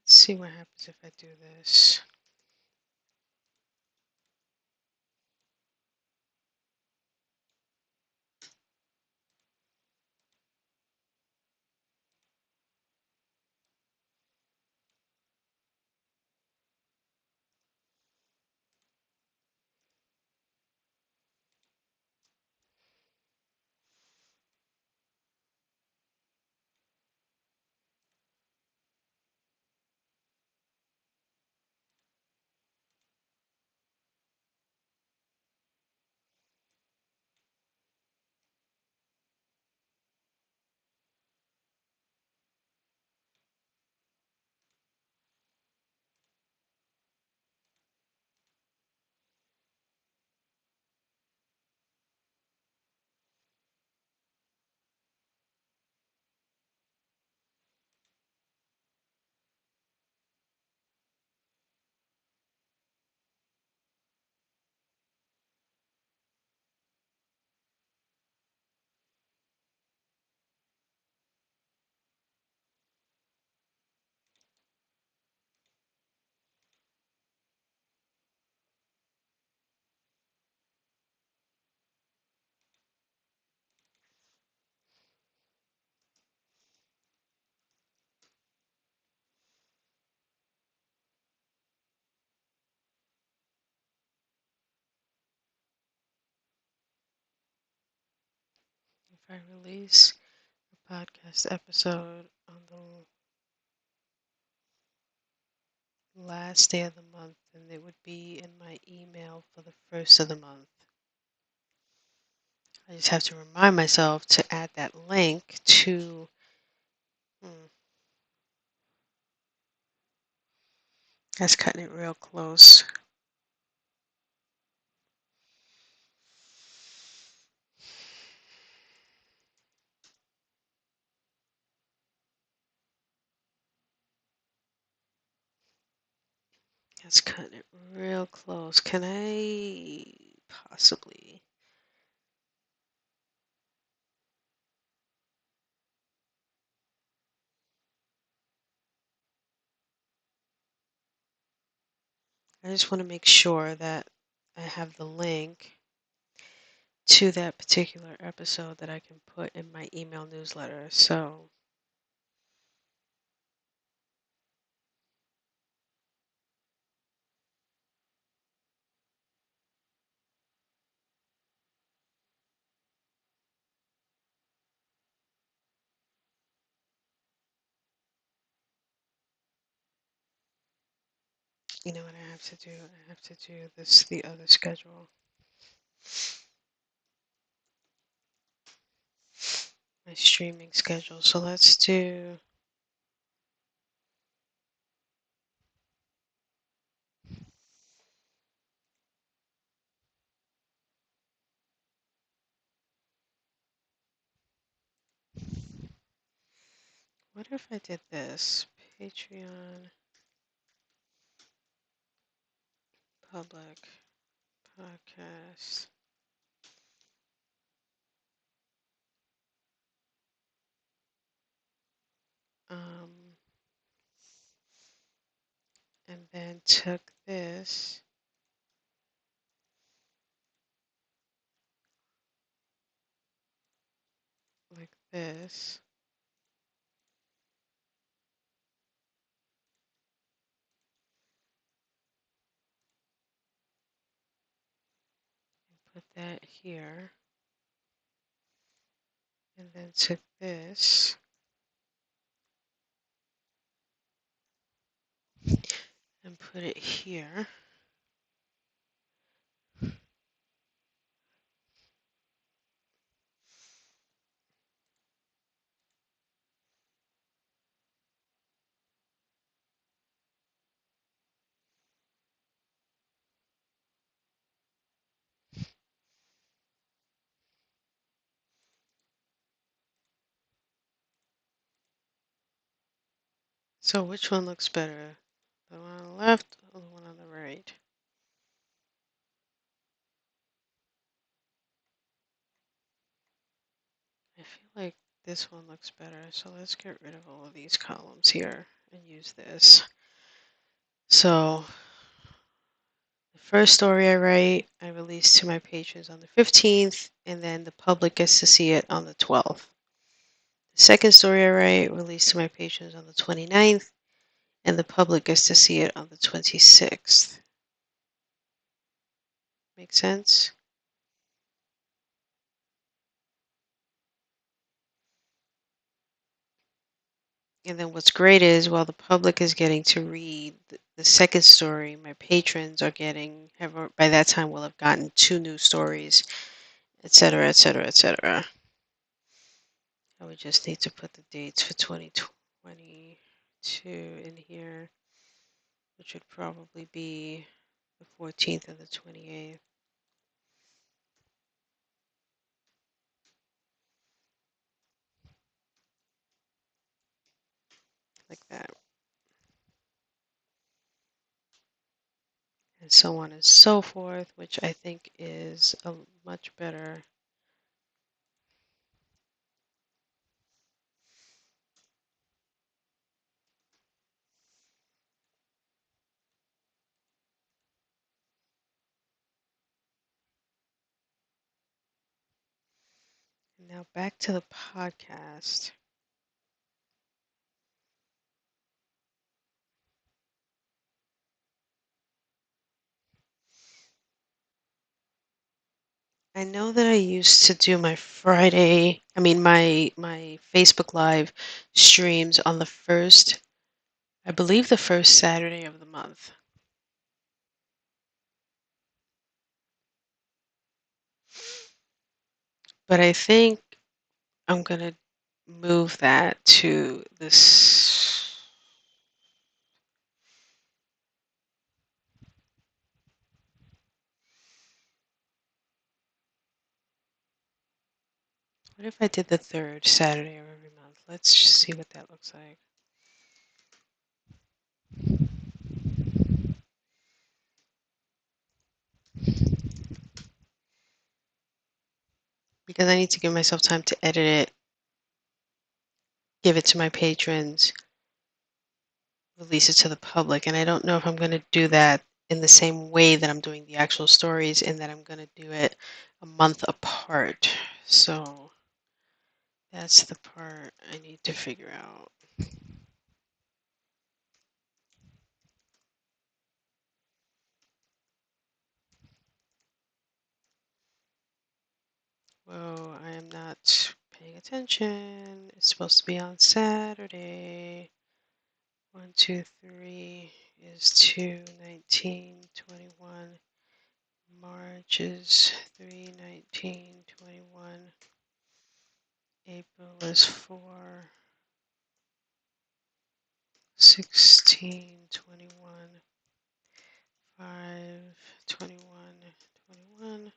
let's see what happens if I do this. If I release a podcast episode on the last day of the month, then it would be in my email for the first of the month. I just have to remind myself to add that link to. Hmm, that's cutting it real close. That's cutting it real close. Can I possibly? I just want to make sure that I have the link to that particular episode that I can put in my email newsletter. So, you know what I have to do? I have to do this, the other schedule, my streaming schedule. So let's do. What if I did this? Patreon, public, podcast. took this like this. Put that here. And then took this and put it here. So which one looks better? The one on the left or the one on the right? I feel like this one looks better. So let's get rid of all of these columns here and use this. So the first story I write, I release to my patrons on the 15th, and then the public gets to see it on the 12th. The second story I write, release to my patrons on the 29th, and the public gets to see it on the 26th. Make sense? And then what's great is while the public is getting to read the second story, my patrons are getting, by that time, will have gotten 2 new stories, etc., etc., etc. I would just need to put the dates for 2022 in here, which would probably be the 14th and the 28th, like that, and so on and so forth, which I think is a much better. Now back to the podcast. I know that I used to do my my Facebook Live streams on the first, I believe the first Saturday of the month. But I think I'm going to move that to this. What if I did the third Saturday of every month? Let's see what that looks like. Because I need to give myself time to edit it, give it to my patrons, release it to the public. And I don't know if I'm going to do that in the same way that I'm doing the actual stories, and that I'm going to do it a month apart. So that's the part I need to figure out. Whoa, I am not paying attention. It's supposed to be on Saturday. 1, 2, 3 is 2, 19, 21. March is 3, 19, 21. April is 4, 16, 21. 5, 21, 21.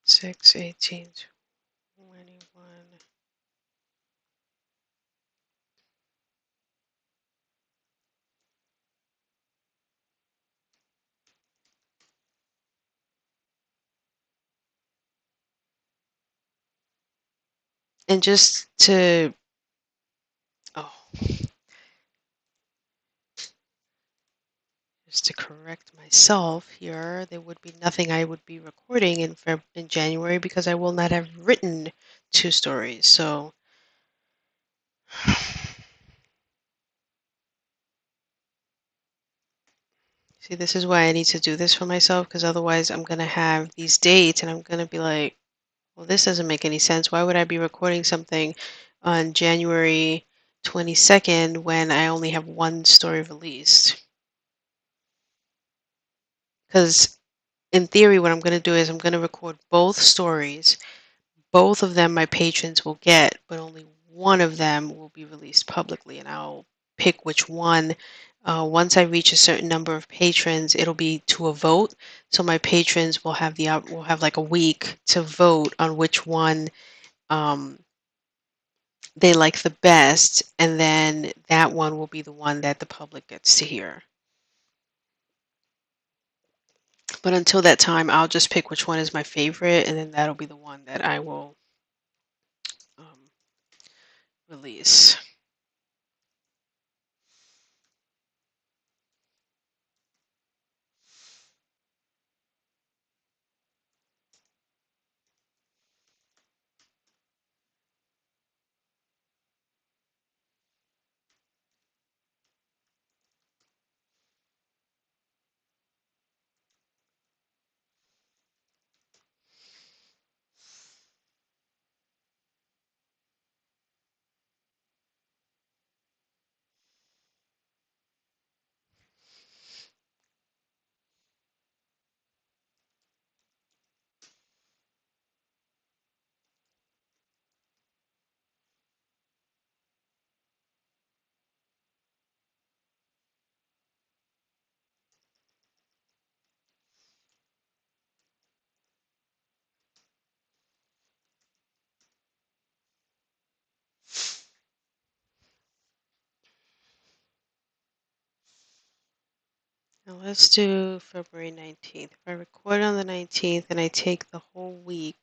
6, 18, 21. And just to, oh, just to correct myself here, there would be nothing I would be recording in January because I will not have written two stories. So, see, this is why I need to do this for myself because otherwise I'm going to have these dates and I'm going to be like, well, this doesn't make any sense. Why would I be recording something on January 22nd when I only have one story released? Because in theory, what I'm going to do is I'm going to record both stories. Both of them my patrons will get, but only one of them will be released publicly, and I'll pick which one. Once I reach a certain number of patrons, it'll be to a vote. So my patrons will have will have like a week to vote on which one um, they like the best, and then that one will be the one that the public gets to hear. But until that time, I'll just pick which one is my favorite, and then that'll be the one that I will um, release. Now let's do February 19th. If I record on the 19th and I take the whole week,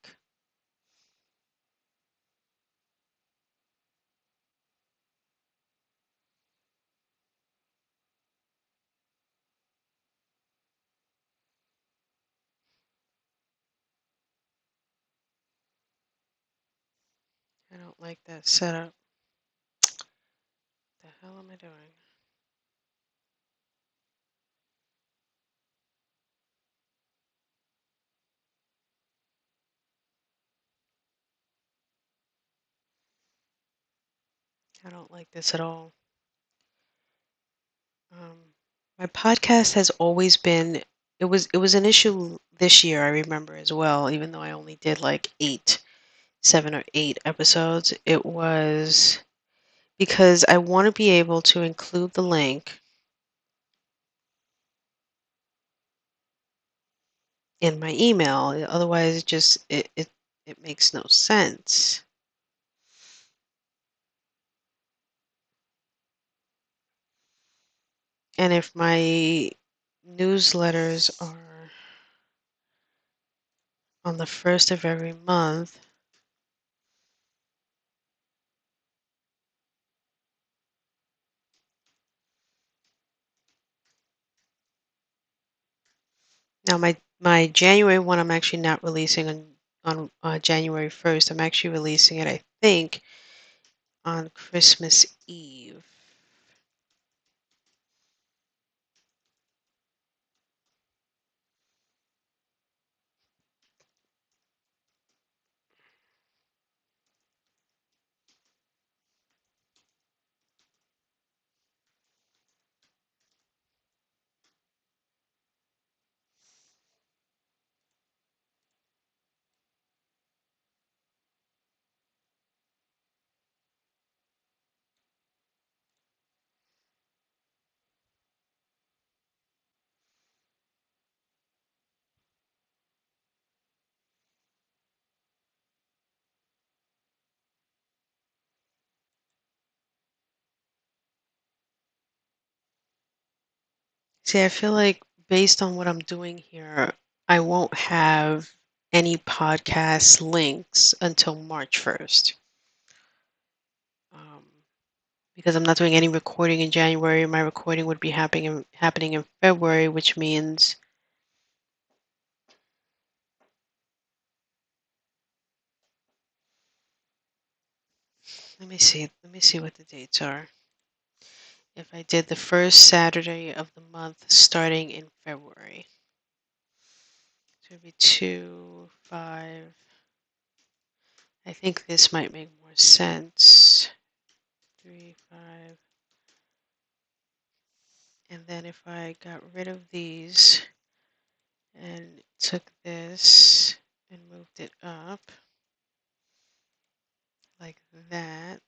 I don't like that setup. What the hell am I doing? I don't like this at all. My podcast has always been it was an issue this year, I remember as well, even though I only did like 7 or 8 episodes. It was because I want to be able to include the link in my email. Otherwise it makes no sense. And if my newsletters are on the first of every month, now my January one I'm actually not releasing on January 1st. I'm actually releasing it, I think, on Christmas Eve. See, I feel like based on what I'm doing here, I won't have any podcast links until March 1st. Um, because I'm not doing any recording in January. My recording would be happening in February, which means let me see. Let me see what the dates are. If I did the first Saturday of the month starting in February, so it'd be 2, 5. I think this might make more sense. 3, 5. And then if I got rid of these and took this and moved it up like that.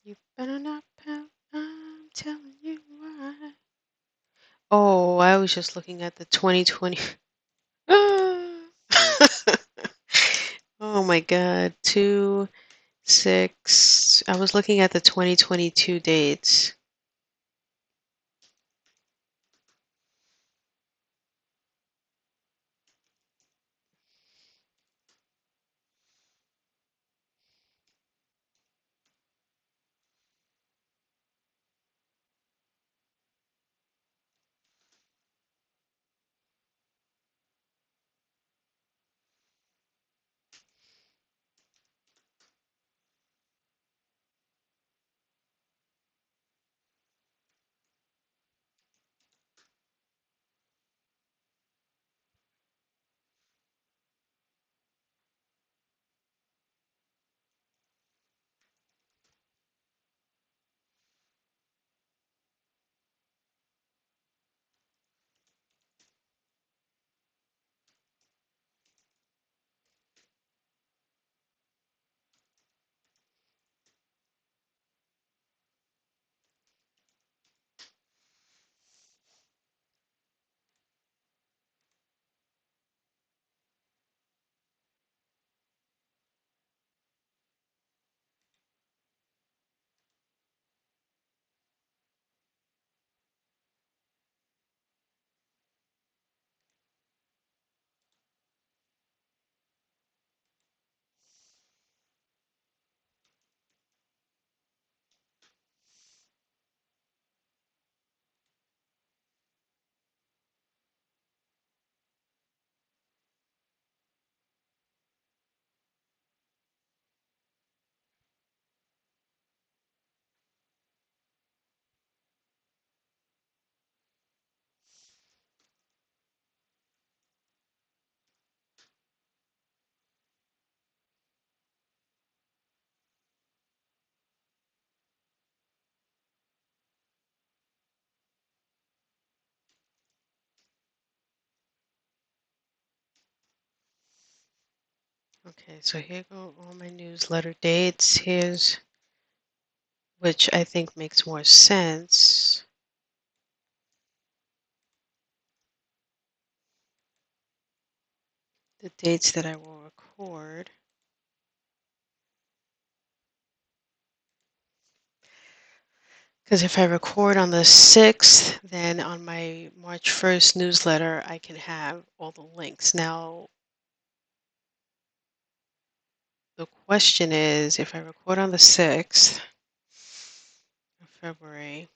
You better not pout, I'm telling you why. Oh, I was just looking at the 2020. Oh my God, 2, 6. I was looking at the 2022 dates. Okay, so here go all my newsletter dates. Here's which I think makes more sense. The dates that I will record. Because if I record on the 6th, then on my March 1st newsletter, I can have all the links. Now, the question is, if I record on the 6th of February,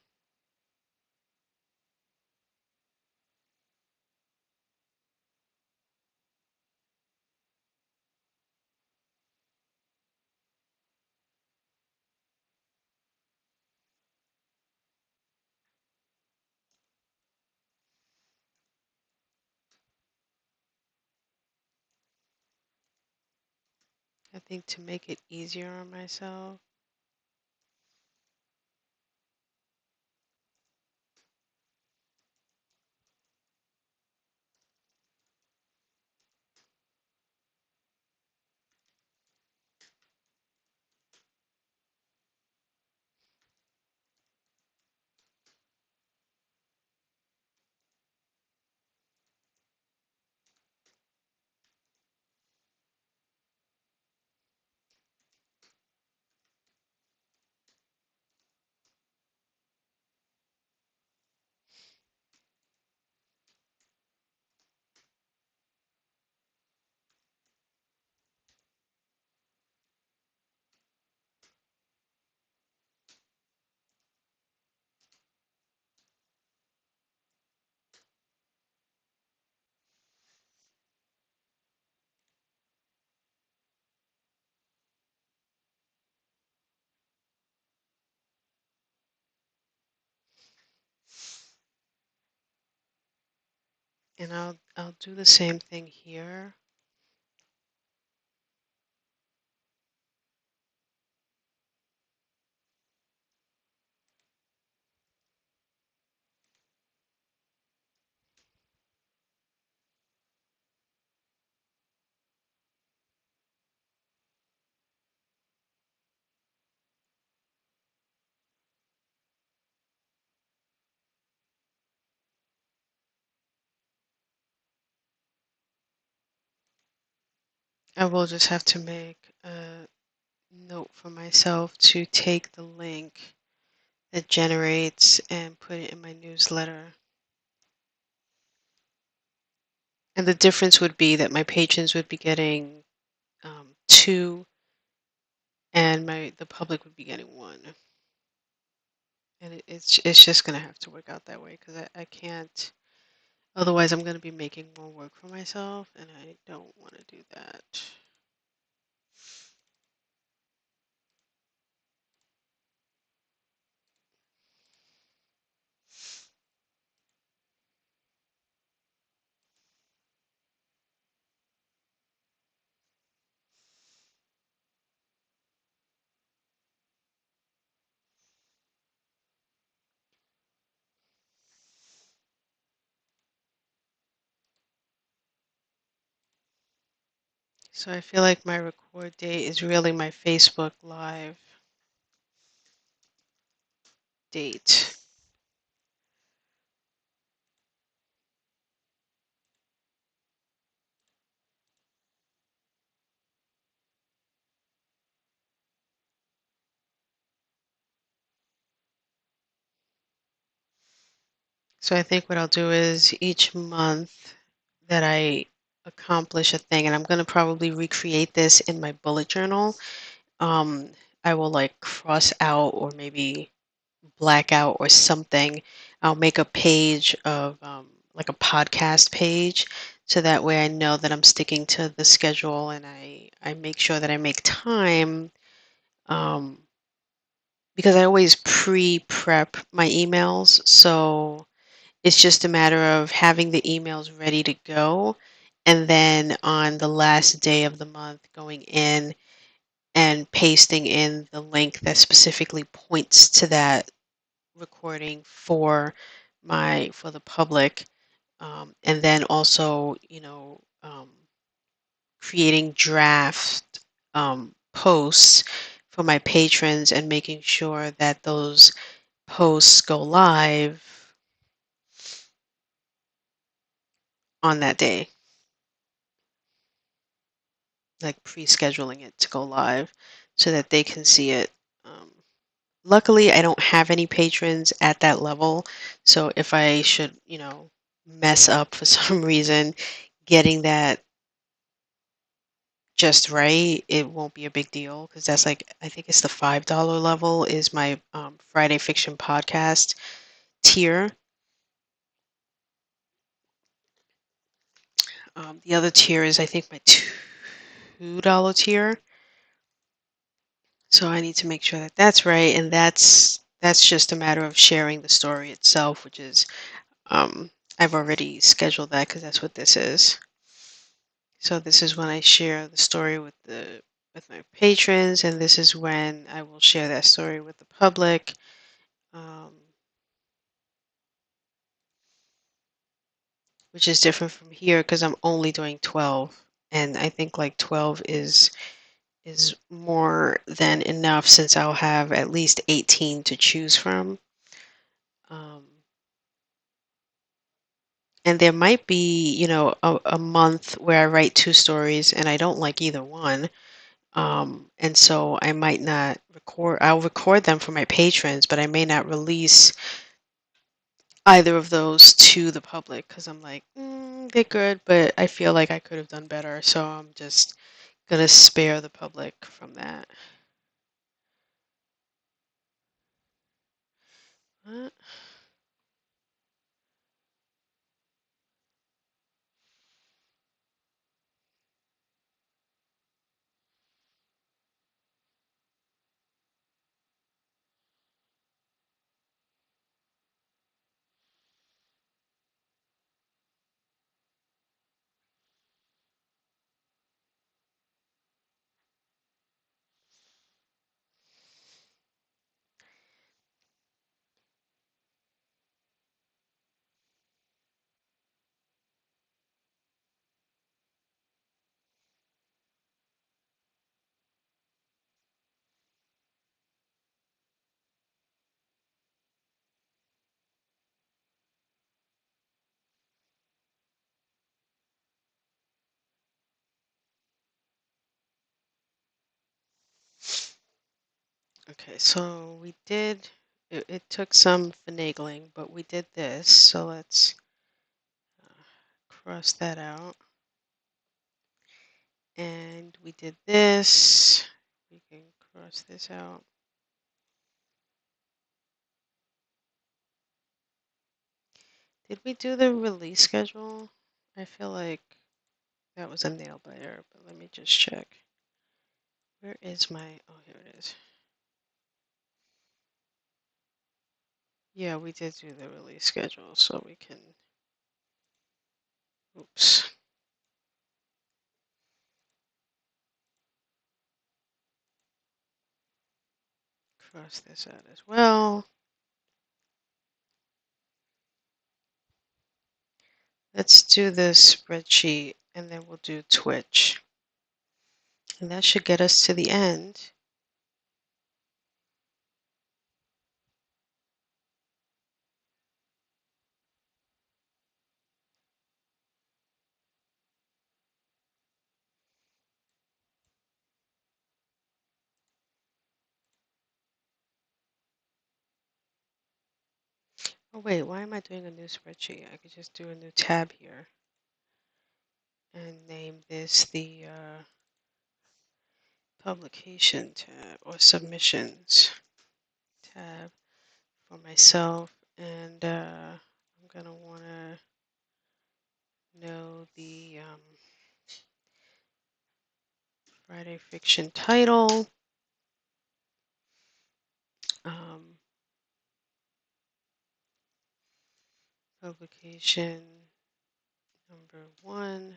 I think to make it easier on myself. And I'll do the same thing here. I will just have to make a note for myself to take the link that generates and put it in my newsletter. And the difference would be that my patrons would be getting two, and the public would be getting one. And it's just gonna have to work out that way because I can't. Otherwise, I'm gonna be making more work for myself, and I don't want to do that. So I feel like my record date is really my Facebook Live date. So I think what I'll do is each month that I accomplish a thing, and I'm going to probably recreate this in my bullet journal. Um, I will like cross out or maybe black out or something. I'll make a page of like a podcast page, so that way I know that I'm sticking to the schedule, and I make sure that I make time, um, because I always pre-prep my emails. So it's just a matter of having the emails ready to go, and then on the last day of the month, going in and pasting in the link that specifically points to that recording for the public, and then also, creating draft posts for my patrons and making sure that those posts go live on that day, like pre-scheduling it to go live so that they can see it. Um, Luckily, I don't have any patrons at that level, so if I should, mess up for some reason, getting that just right, it won't be a big deal because that's like, I think it's the $5 level is my Friday Fiction Podcast tier. The other tier is, I think, my $2 tier. So I need to make sure that that's right, and that's just a matter of sharing the story itself, which is, I've already scheduled that because that's what this is. So this is when I share the story with with my patrons, and this is when I will share that story with the public. Um, which is different from here because I'm only doing 12, and I think like 12 is more than enough since I'll have at least 18 to choose from. Um, and there might be, a month where I write two stories and I don't like either one. And so I might not record, I'll record them for my patrons, but I may not release either of those to the public because I'm like, they're good, but I feel like I could have done better. So I'm just gonna spare the public from that. Uh, okay, so it took some finagling, but we did this. So let's cross that out. And we did this. We can cross this out. Did we do the release schedule? I feel like that was a nail biter, but let me just check. Where is my, oh, here it is. Yeah, we did do the release schedule, so we can, oops, cross this out as well. Let's do the spreadsheet and then we'll do Twitch. And that should get us to the end. Oh wait, why am I doing a new spreadsheet? I could just do a new tab here and name this the publication tab or submissions tab for myself. And I'm gonna wanna know the Friday fiction title. Um, Publication number 1.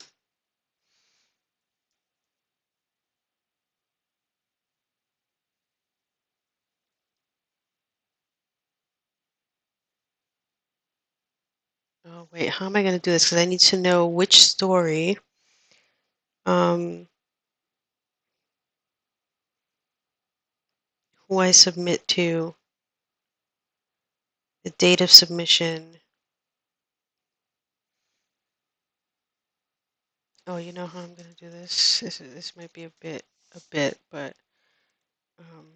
Oh wait, how am I going to do this? Because I need to know which story um, who I submit to, the date of submission. Oh, you know how I'm going to do this? This might be a bit, but um,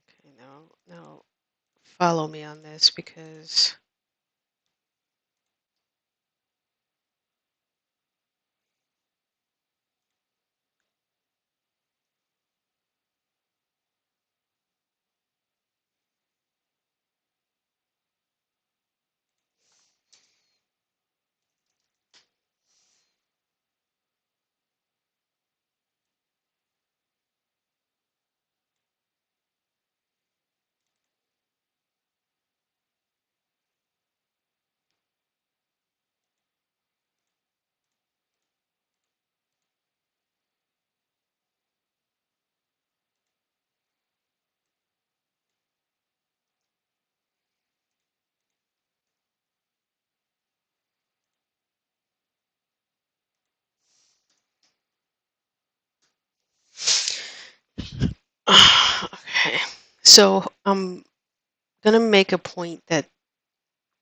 okay, now follow me on this because So I'm gonna make a point that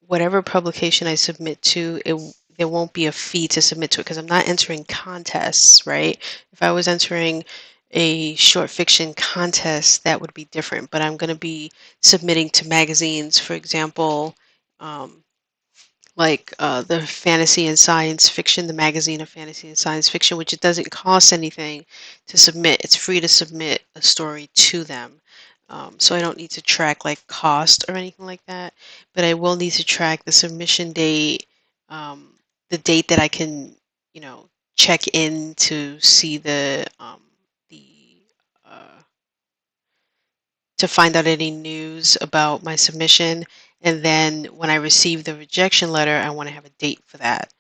whatever publication I submit to, there won't be a fee to submit to it because I'm not entering contests, right? If I was entering a short fiction contest, that would be different. But I'm going to be submitting to magazines, for example, um, like the Fantasy and Science Fiction, the magazine of Fantasy and Science Fiction, which it doesn't cost anything to submit. It's free to submit a story to them. So I don't need to track like cost or anything like that, but I will need to track the submission date, um, the date that I can, you know, check in to see the uh, to find out any news about my submission. And then when I receive the rejection letter, I want to have a date for that.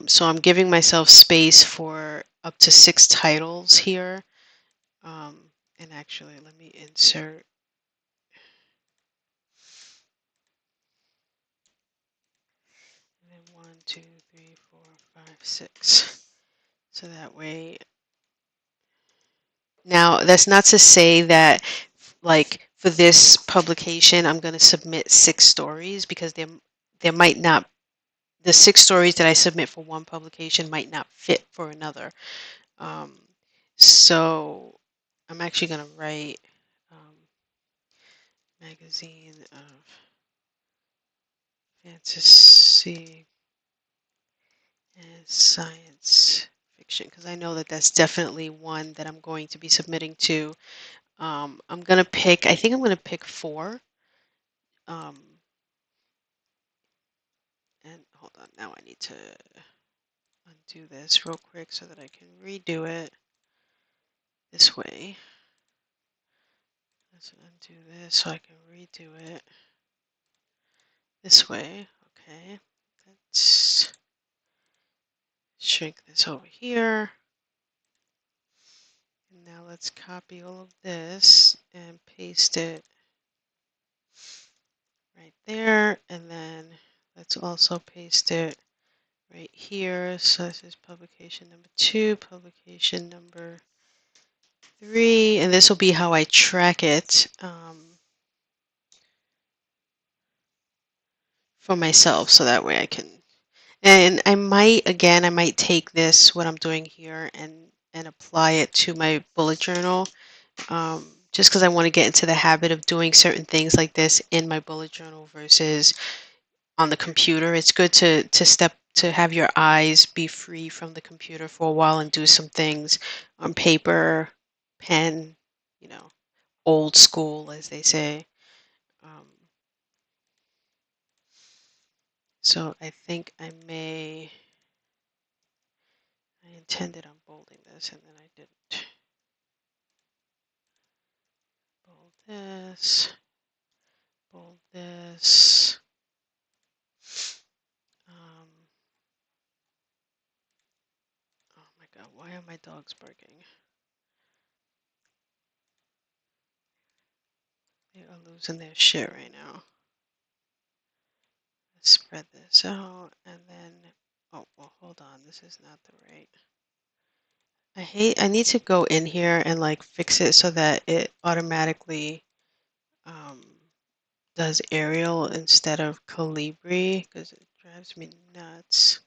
So I'm giving myself space for up to 6 titles here. Um, and actually, let me insert. And then 1, 2, 3, 4, 5, 6. So that way. Now, that's not to say that, like, for this publication, I'm going to submit 6 stories because there might not the 6 stories that I submit for one publication might not fit for another. Um, so I'm actually going to write magazine of fantasy and science fiction because I know that that's definitely one that I'm going to be submitting to. I'm going to pick, I think I'm going to pick 4. Um, and hold on, now I need to undo this real quick so that I can redo it this way. Let's undo this so I can redo it this way. Okay, let's shrink this over here. And now let's copy all of this and paste it right there. And then let's also paste it right here. So this is publication number 2, publication number 3, and this will be how I track it for myself. So that way I can. And I might take this, what I'm doing here, and apply it to my bullet journal, just because I want to get into the habit of doing certain things like this in my bullet journal versus on the computer. It's good to have your eyes be free from the computer for a while and do some things on paper, pen, you know, old school, as they say. Um, so I think I intended on bolding this and then I didn't. Bold this, bold this. Um, oh my God, why are my dogs barking? They are losing their shit right now. Let's spread this out and then, oh, well, hold on, this is not the right. I need to go in here and like fix it so that it automatically um, does Arial instead of Calibri because it drives me nuts.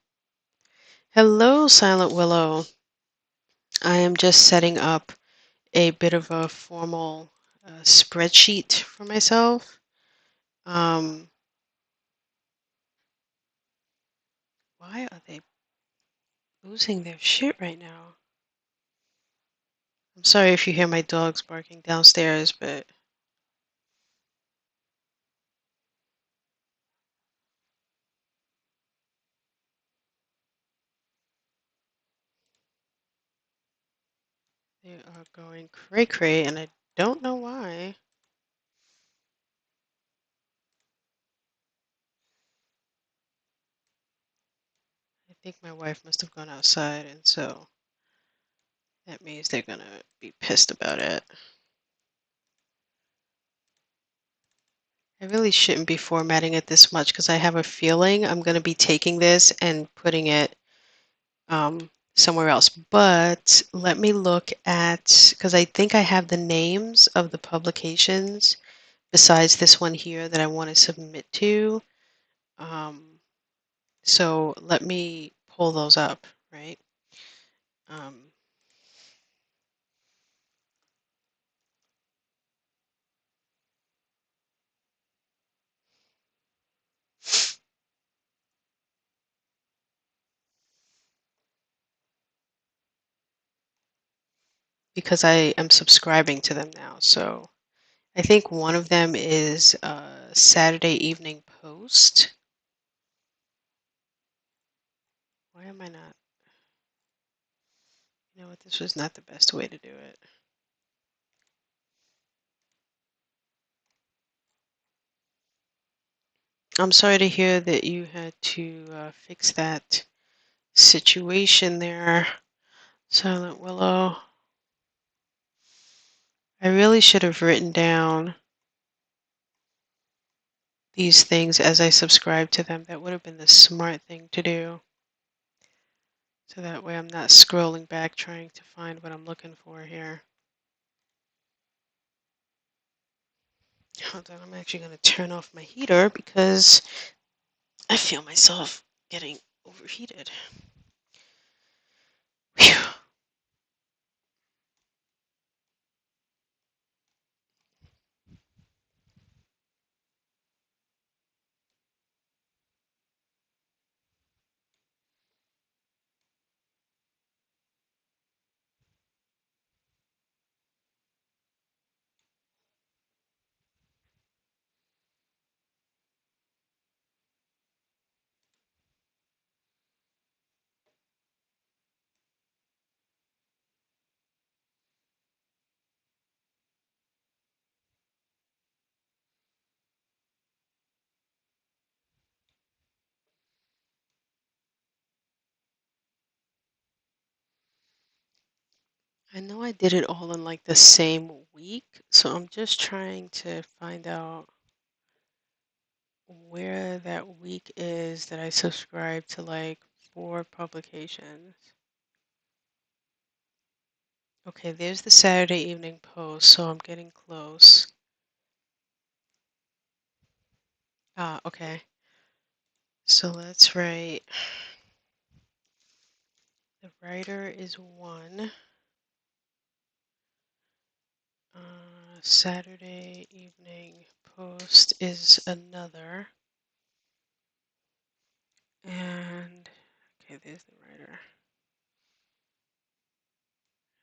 Hello, Silent Willow. I am just setting up a bit of a formal spreadsheet for myself. Um, why are they losing their shit right now? I'm sorry if you hear my dogs barking downstairs, but they are going cray cray, and I don't know why. I think my wife must have gone outside, and so that means they're gonna be pissed about it. I really shouldn't be formatting it this much because I have a feeling I'm gonna be taking this and putting it somewhere else. But let me look at, because I think I have the names of the publications besides this one here that I want to submit to. Um, so let me pull those up, right? Um, because I am subscribing to them now. So I think one of them is Saturday Evening Post. Why am I not? You know what? This was not the best way to do it. I'm sorry to hear that you had to fix that situation there, Silent Willow. I really should have written down these things as I subscribe to them. That would have been the smart thing to do. So that way I'm not scrolling back trying to find what I'm looking for here. Hold on, I'm actually going to turn off my heater because I feel myself getting overheated. Whew. I know I did it all in like the same week, so I'm just trying to find out where that week is that I subscribe to like 4 publications. Okay, there's the Saturday Evening Post, so I'm getting close. Ah, okay. So let's write. The writer is one. Saturday Evening Post is another. And, okay, there's the writer.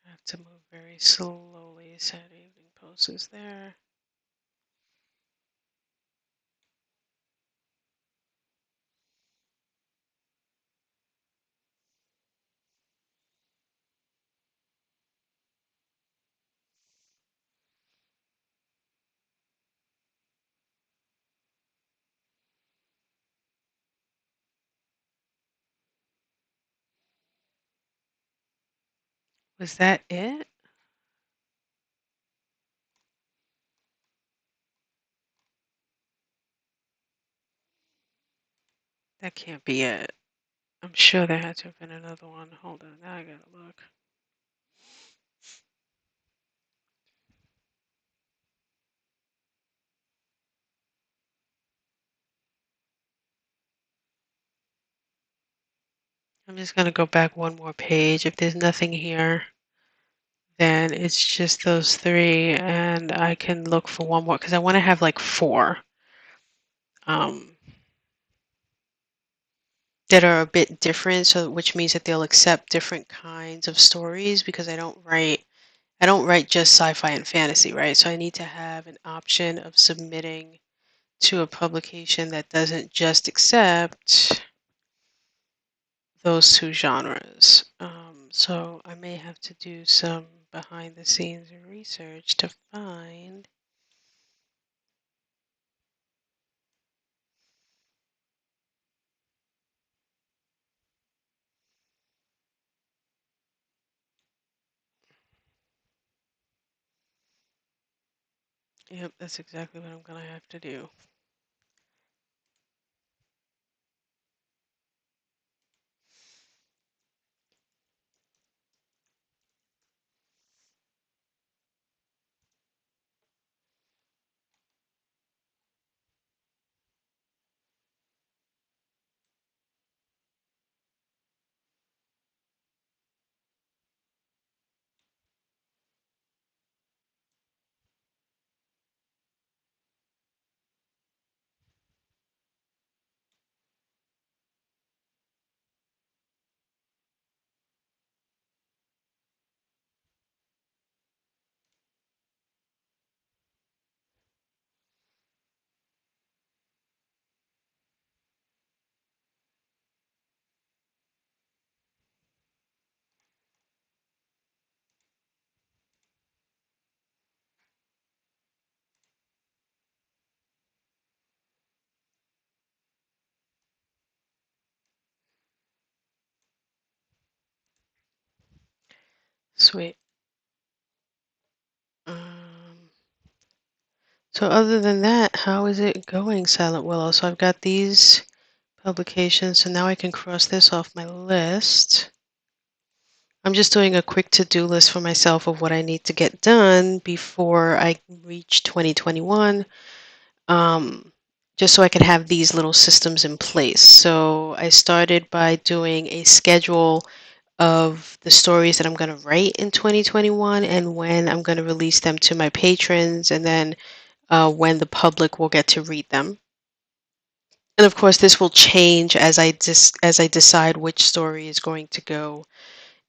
I have to move very slowly. Saturday Evening Post is there. Was that it? That can't be it. I'm sure there had to have been another one. Hold on, now I gotta look. I'm just gonna go back one more page. If there's nothing here, then it's just those three, and I can look for one more because I want to have like four um, that are a bit different. So, which means that they'll accept different kinds of stories because I don't write just sci-fi and fantasy, right? So I need to have an option of submitting to a publication that doesn't just accept those two genres. So I may have to do some behind the scenes research to find. Yep, that's exactly what I'm going to have to do. Sweet. Um, so other than that, how is it going, Silent Willow? So I've got these publications, so now I can cross this off my list. I'm just doing a quick to-do list for myself of what I need to get done before I reach 2021, um, just so I can have these little systems in place. So I started by doing a schedule of the stories that I'm going to write in 2021 and when I'm going to release them to my patrons, and then when the public will get to read them. And of course, this will change as I decide which story is going to go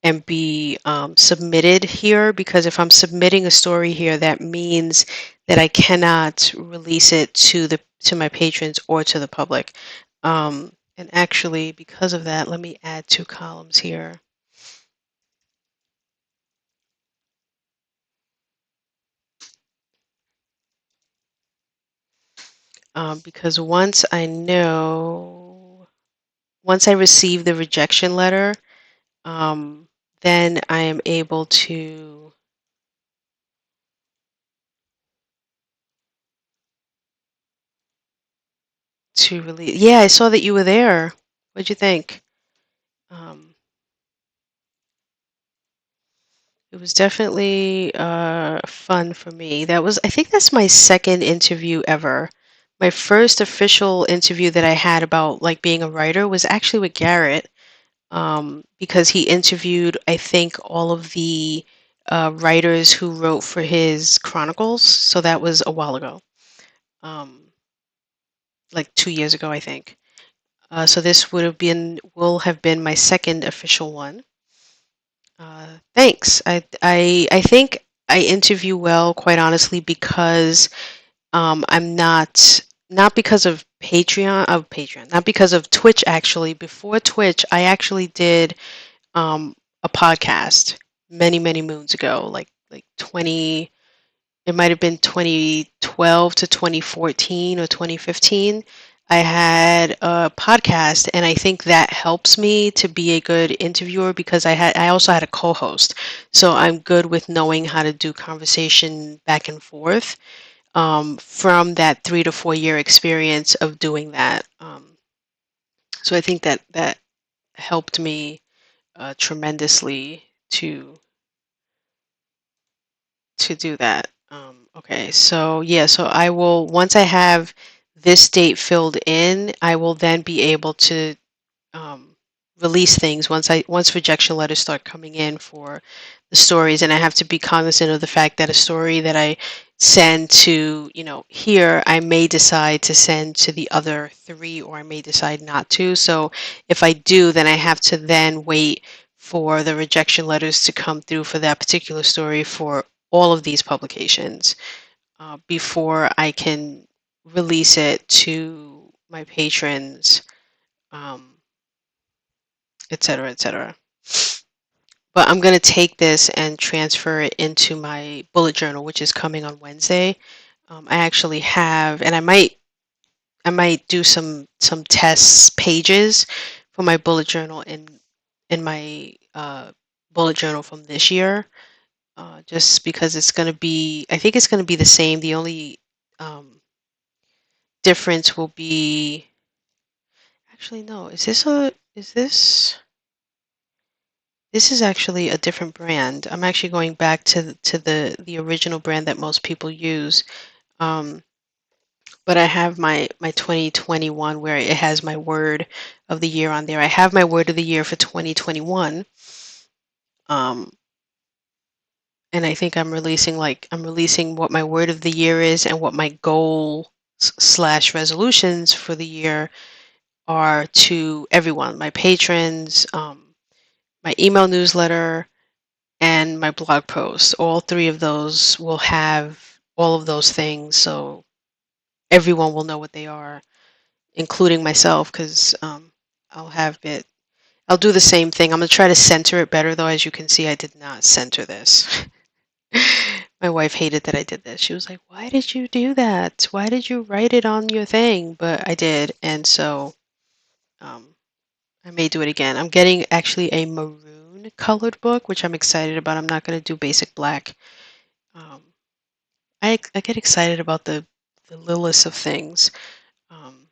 and be submitted here. Because if I'm submitting a story here, that means that I cannot release it to my patrons or to the public. And actually, because of that, let me add 2 columns here. Because once I receive the rejection letter, um, then I am able to release. Yeah, I saw that you were there. What'd you think? Um, it was definitely fun for me. I think that's my second interview ever. My first official interview that I had about like being a writer was actually with Garrett, because he interviewed, I think, all of the writers who wrote for his Chronicles. So that was a while ago, um, like 2 years ago, I think. So this will have been my second official one. Thanks. I think I interview well, quite honestly, because I'm not because of Patreon, not because of Twitch. Actually, before Twitch, I actually did a podcast many moons ago, like 20. It might have been 2012 to 2014 or 2015. I had a podcast, and I think that helps me to be a good interviewer because I also had a co-host, so I'm good with knowing how to do conversation back and forth, from that 3 to 4 year experience of doing that. So I think that helped me tremendously to do that. Okay, so yeah, so I will, once I have this date filled in, I will then be able to um, release things once rejection letters start coming in for the stories, and I have to be cognizant of the fact that a story that I send to, here, I may decide to send to the other three, or I may decide not to. So if I do, then I have to then wait for the rejection letters to come through for that particular story for all of these publications, before I can release it to my patrons, um, et cetera, et cetera. But I'm going to take this and transfer it into my bullet journal, which is coming on Wednesday. I actually have, and I might do some test pages for my bullet journal in my bullet journal from this year, just because I think it's going to be the same. The only difference will be, actually, no, this is actually a different brand. I'm actually going back to the original brand that most people use. Um, but I have my 2021 where it has my word of the year on there. I have my word of the year for 2021. Um, and I think I'm releasing what my word of the year is and what my goal slash resolutions for the year are to everyone, my patrons, my email newsletter, and my blog post. All three of those will have all of those things, so everyone will know what they are, including myself, because I'll have it. I'll do the same thing. I'm gonna try to center it better, though. As you can see, I did not center this. My wife hated that I did this. She was like, "Why did you do that? Why did you write it on your thing?" But I did, and so um, I may do it again. I'm getting actually a maroon colored book, which I'm excited about. I'm not going to do basic black. Um, I get excited about the littlest of things. Um,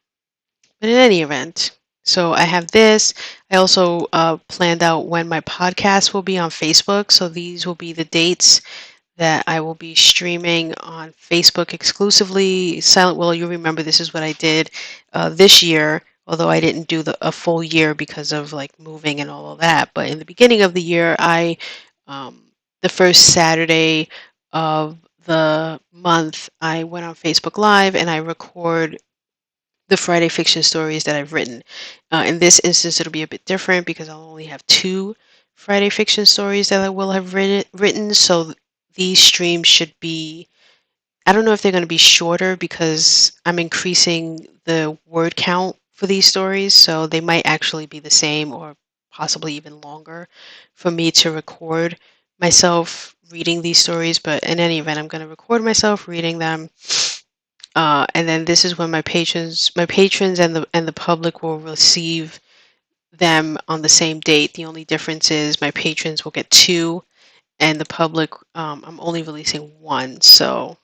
but in any event, so I have this. I also planned out when my podcast will be on Facebook. So these will be the dates that I will be streaming on Facebook exclusively. Silent Will, you remember this is what I did this year, although I didn't do a full year because of like moving and all of that. But in the beginning of the year, um, the first Saturday of the month, I went on Facebook Live and I record the Friday fiction stories that I've written. In this instance, it'll be a bit different because I'll only have two Friday fiction stories that I will have written. So these streams should be, I don't know if they're going to be shorter because I'm increasing the word count for these stories. So they might actually be the same or possibly even longer for me to record myself reading these stories. But in any event, I'm going to record myself reading them, and then this is when my patrons and the public will receive them on the same date. The only difference is my patrons will get two, and the public, I'm only releasing one. So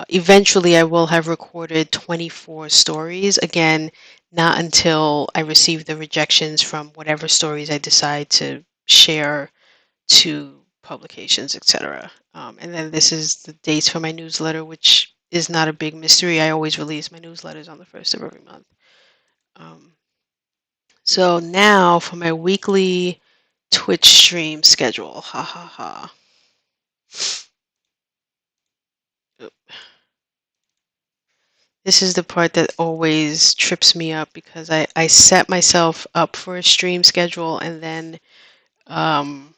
eventually, I will have recorded 24 stories. Again, not until I receive the rejections from whatever stories I decide to share to publications, etc. And then this is the dates for my newsletter, which is not a big mystery. I always release my newsletters on the first of every month. Um, so now for my weekly Twitch stream schedule. Ha ha ha. Oop. This is the part that always trips me up because I set myself up for a stream schedule and then um,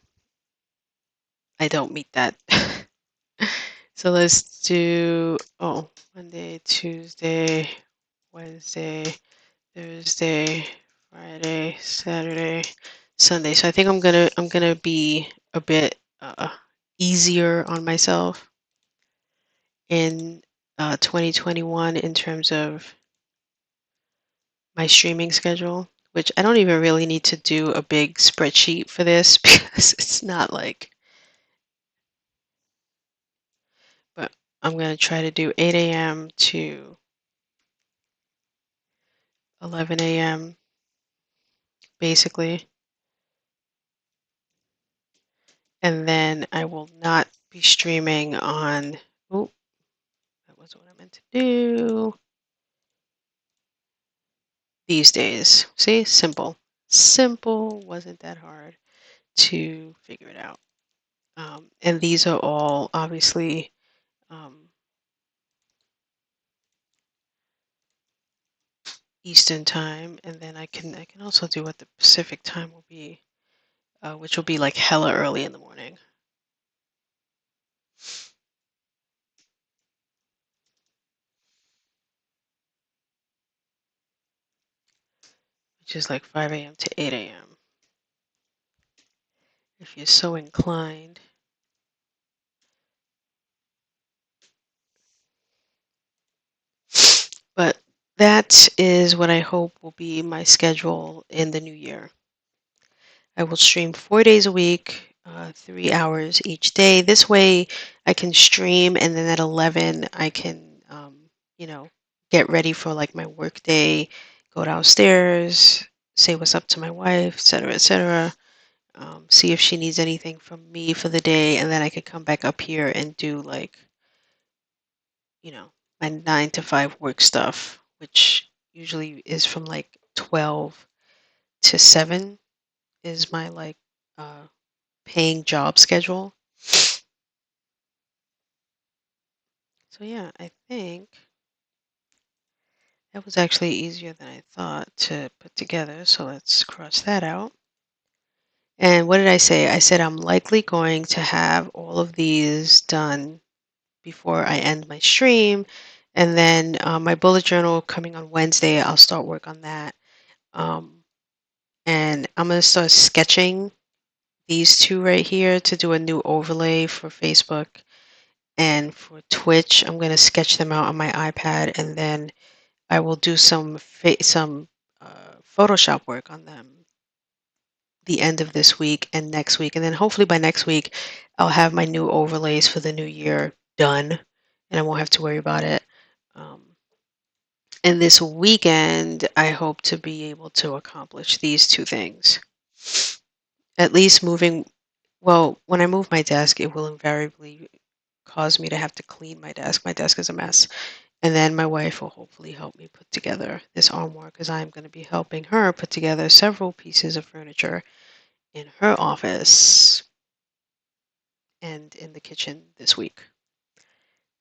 I don't meet that. So let's do, Monday, Tuesday, Wednesday, Thursday, Friday, Saturday, Sunday. So I think I'm gonna be a bit easier on myself in 2021 in terms of my streaming schedule, which I don't even really need to do a big spreadsheet for this because it's not like, but I'm gonna try to do 8 a.m. to 11 a.m. basically, and then I will not be streaming on. Oh, that wasn't what I meant to do. These days, see, simple, simple. Wasn't that hard to figure it out. And these are all obviously Eastern time, and then I can also do what the Pacific time will be, which will be like hella early in the morning, which is like 5 a.m. to 8 a.m. if you're so inclined. But that is what I hope will be my schedule in the new year. I will stream 4 days a week, 3 hours each day. This way I can stream and then at 11 I can, you know, get ready for like my work day, go downstairs, say what's up to my wife, etc., etc. See if she needs anything from me for the day, and then I could come back up here and do like, you know, my 9 to 5 work stuff, which usually is from like 12 to 7 is my like uh, paying job schedule. So yeah, I think that was actually easier than I thought to put together. So let's cross that out. And what did I say? I said I'm likely going to have all of these done before I end my stream. And then my bullet journal coming on Wednesday, I'll start work on that. Um, and I'm going to start sketching these two right here to do a new overlay for Facebook. And for Twitch, I'm going to sketch them out on my iPad, and then I will do some Photoshop work on them. the end of this week and next week, and then hopefully by next week, I'll have my new overlays for the new year done, and I won't have to worry about it. Um, and this weekend, I hope to be able to accomplish these two things. At least moving, well, when I move my desk, it will invariably cause me to have to clean my desk. My desk is a mess. And then my wife will hopefully help me put together this armoire because I'm going to be helping her put together several pieces of furniture in her office and in the kitchen this week.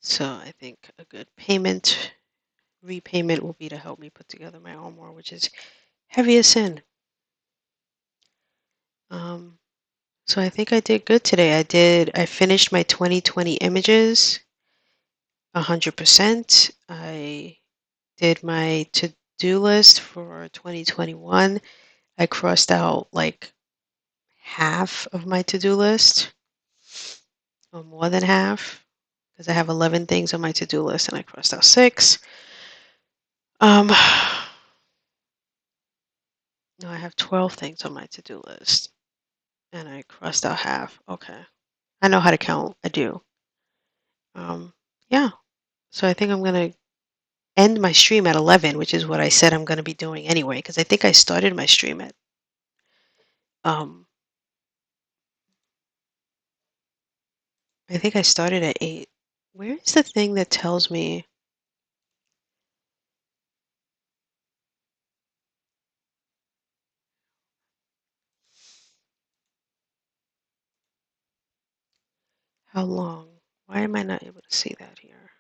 So I think a good repayment will be to help me put together my armoire, which is heavy as sin. Um, so I think I did good today. I finished my 2020 images 100%. I did my to-do list for 2021. I crossed out like half of my to-do list, or more than half, because I have 11 things on my to-do list and I crossed out 6. No, I have 12 things on my to-do list and I crossed out half. Okay. I know how to count. I do. Um, yeah. So I think I'm going to end my stream at 11, which is what I said I'm going to be doing anyway, because I think I started my stream at um I think I started at 8. Where is the thing that tells me how long? Why am I not able to see that here?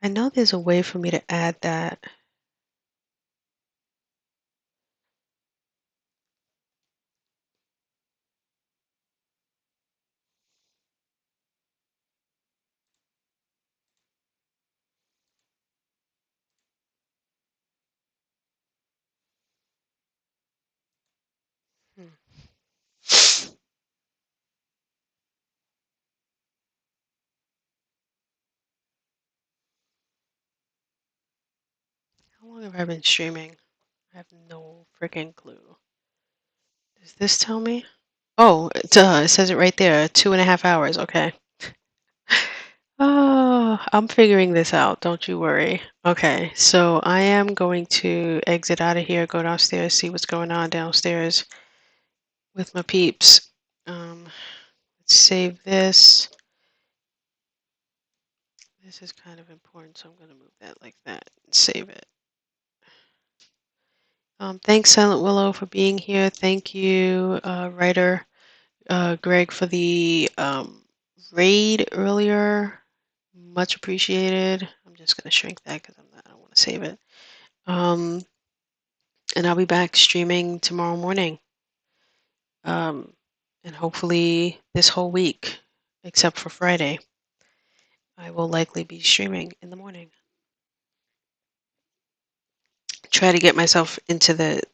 I know there's a way for me to add that. Hmm. How long have I been streaming? I have no freaking clue. Does this tell me? Oh, it says it right there. 2.5 hours. Okay. Oh, I'm figuring this out. Don't you worry. Okay, so I am going to exit out of here, go downstairs, see what's going on downstairs with my peeps. Let's save this. This is kind of important, so I'm going to move that like that and save it. Thanks, Silent Willow, for being here. Thank you, writer Greg, for the raid earlier. Much appreciated. I'm just going to shrink that because I don't want to save it. Um, and I'll be back streaming tomorrow morning. Um, and hopefully this whole week, except for Friday, I will likely be streaming in the morning. Try to get myself into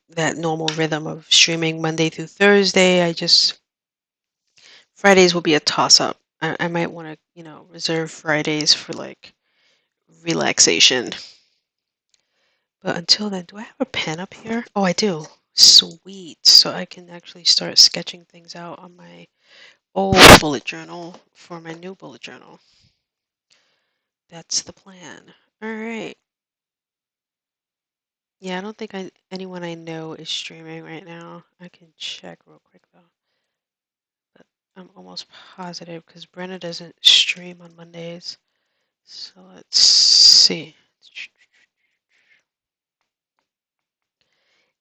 that normal rhythm of streaming Monday through Thursday. Fridays will be a toss up. I might want to, reserve Fridays for like relaxation. But until then, do I have a pen up here? Oh, I do. Sweet. So I can actually start sketching things out on my old bullet journal for my new bullet journal. That's the plan. All right. Yeah, I don't think anyone I know is streaming right now. I can check real quick though. But I'm almost positive because Brenna doesn't stream on Mondays. So let's see.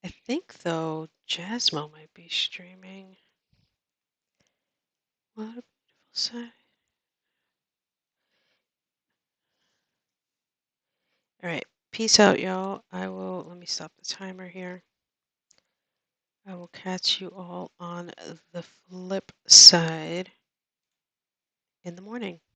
I think though Jasmo might be streaming. What a beautiful sight. All right. Peace out, y'all. Let me stop the timer here. I will catch you all on the flip side in the morning.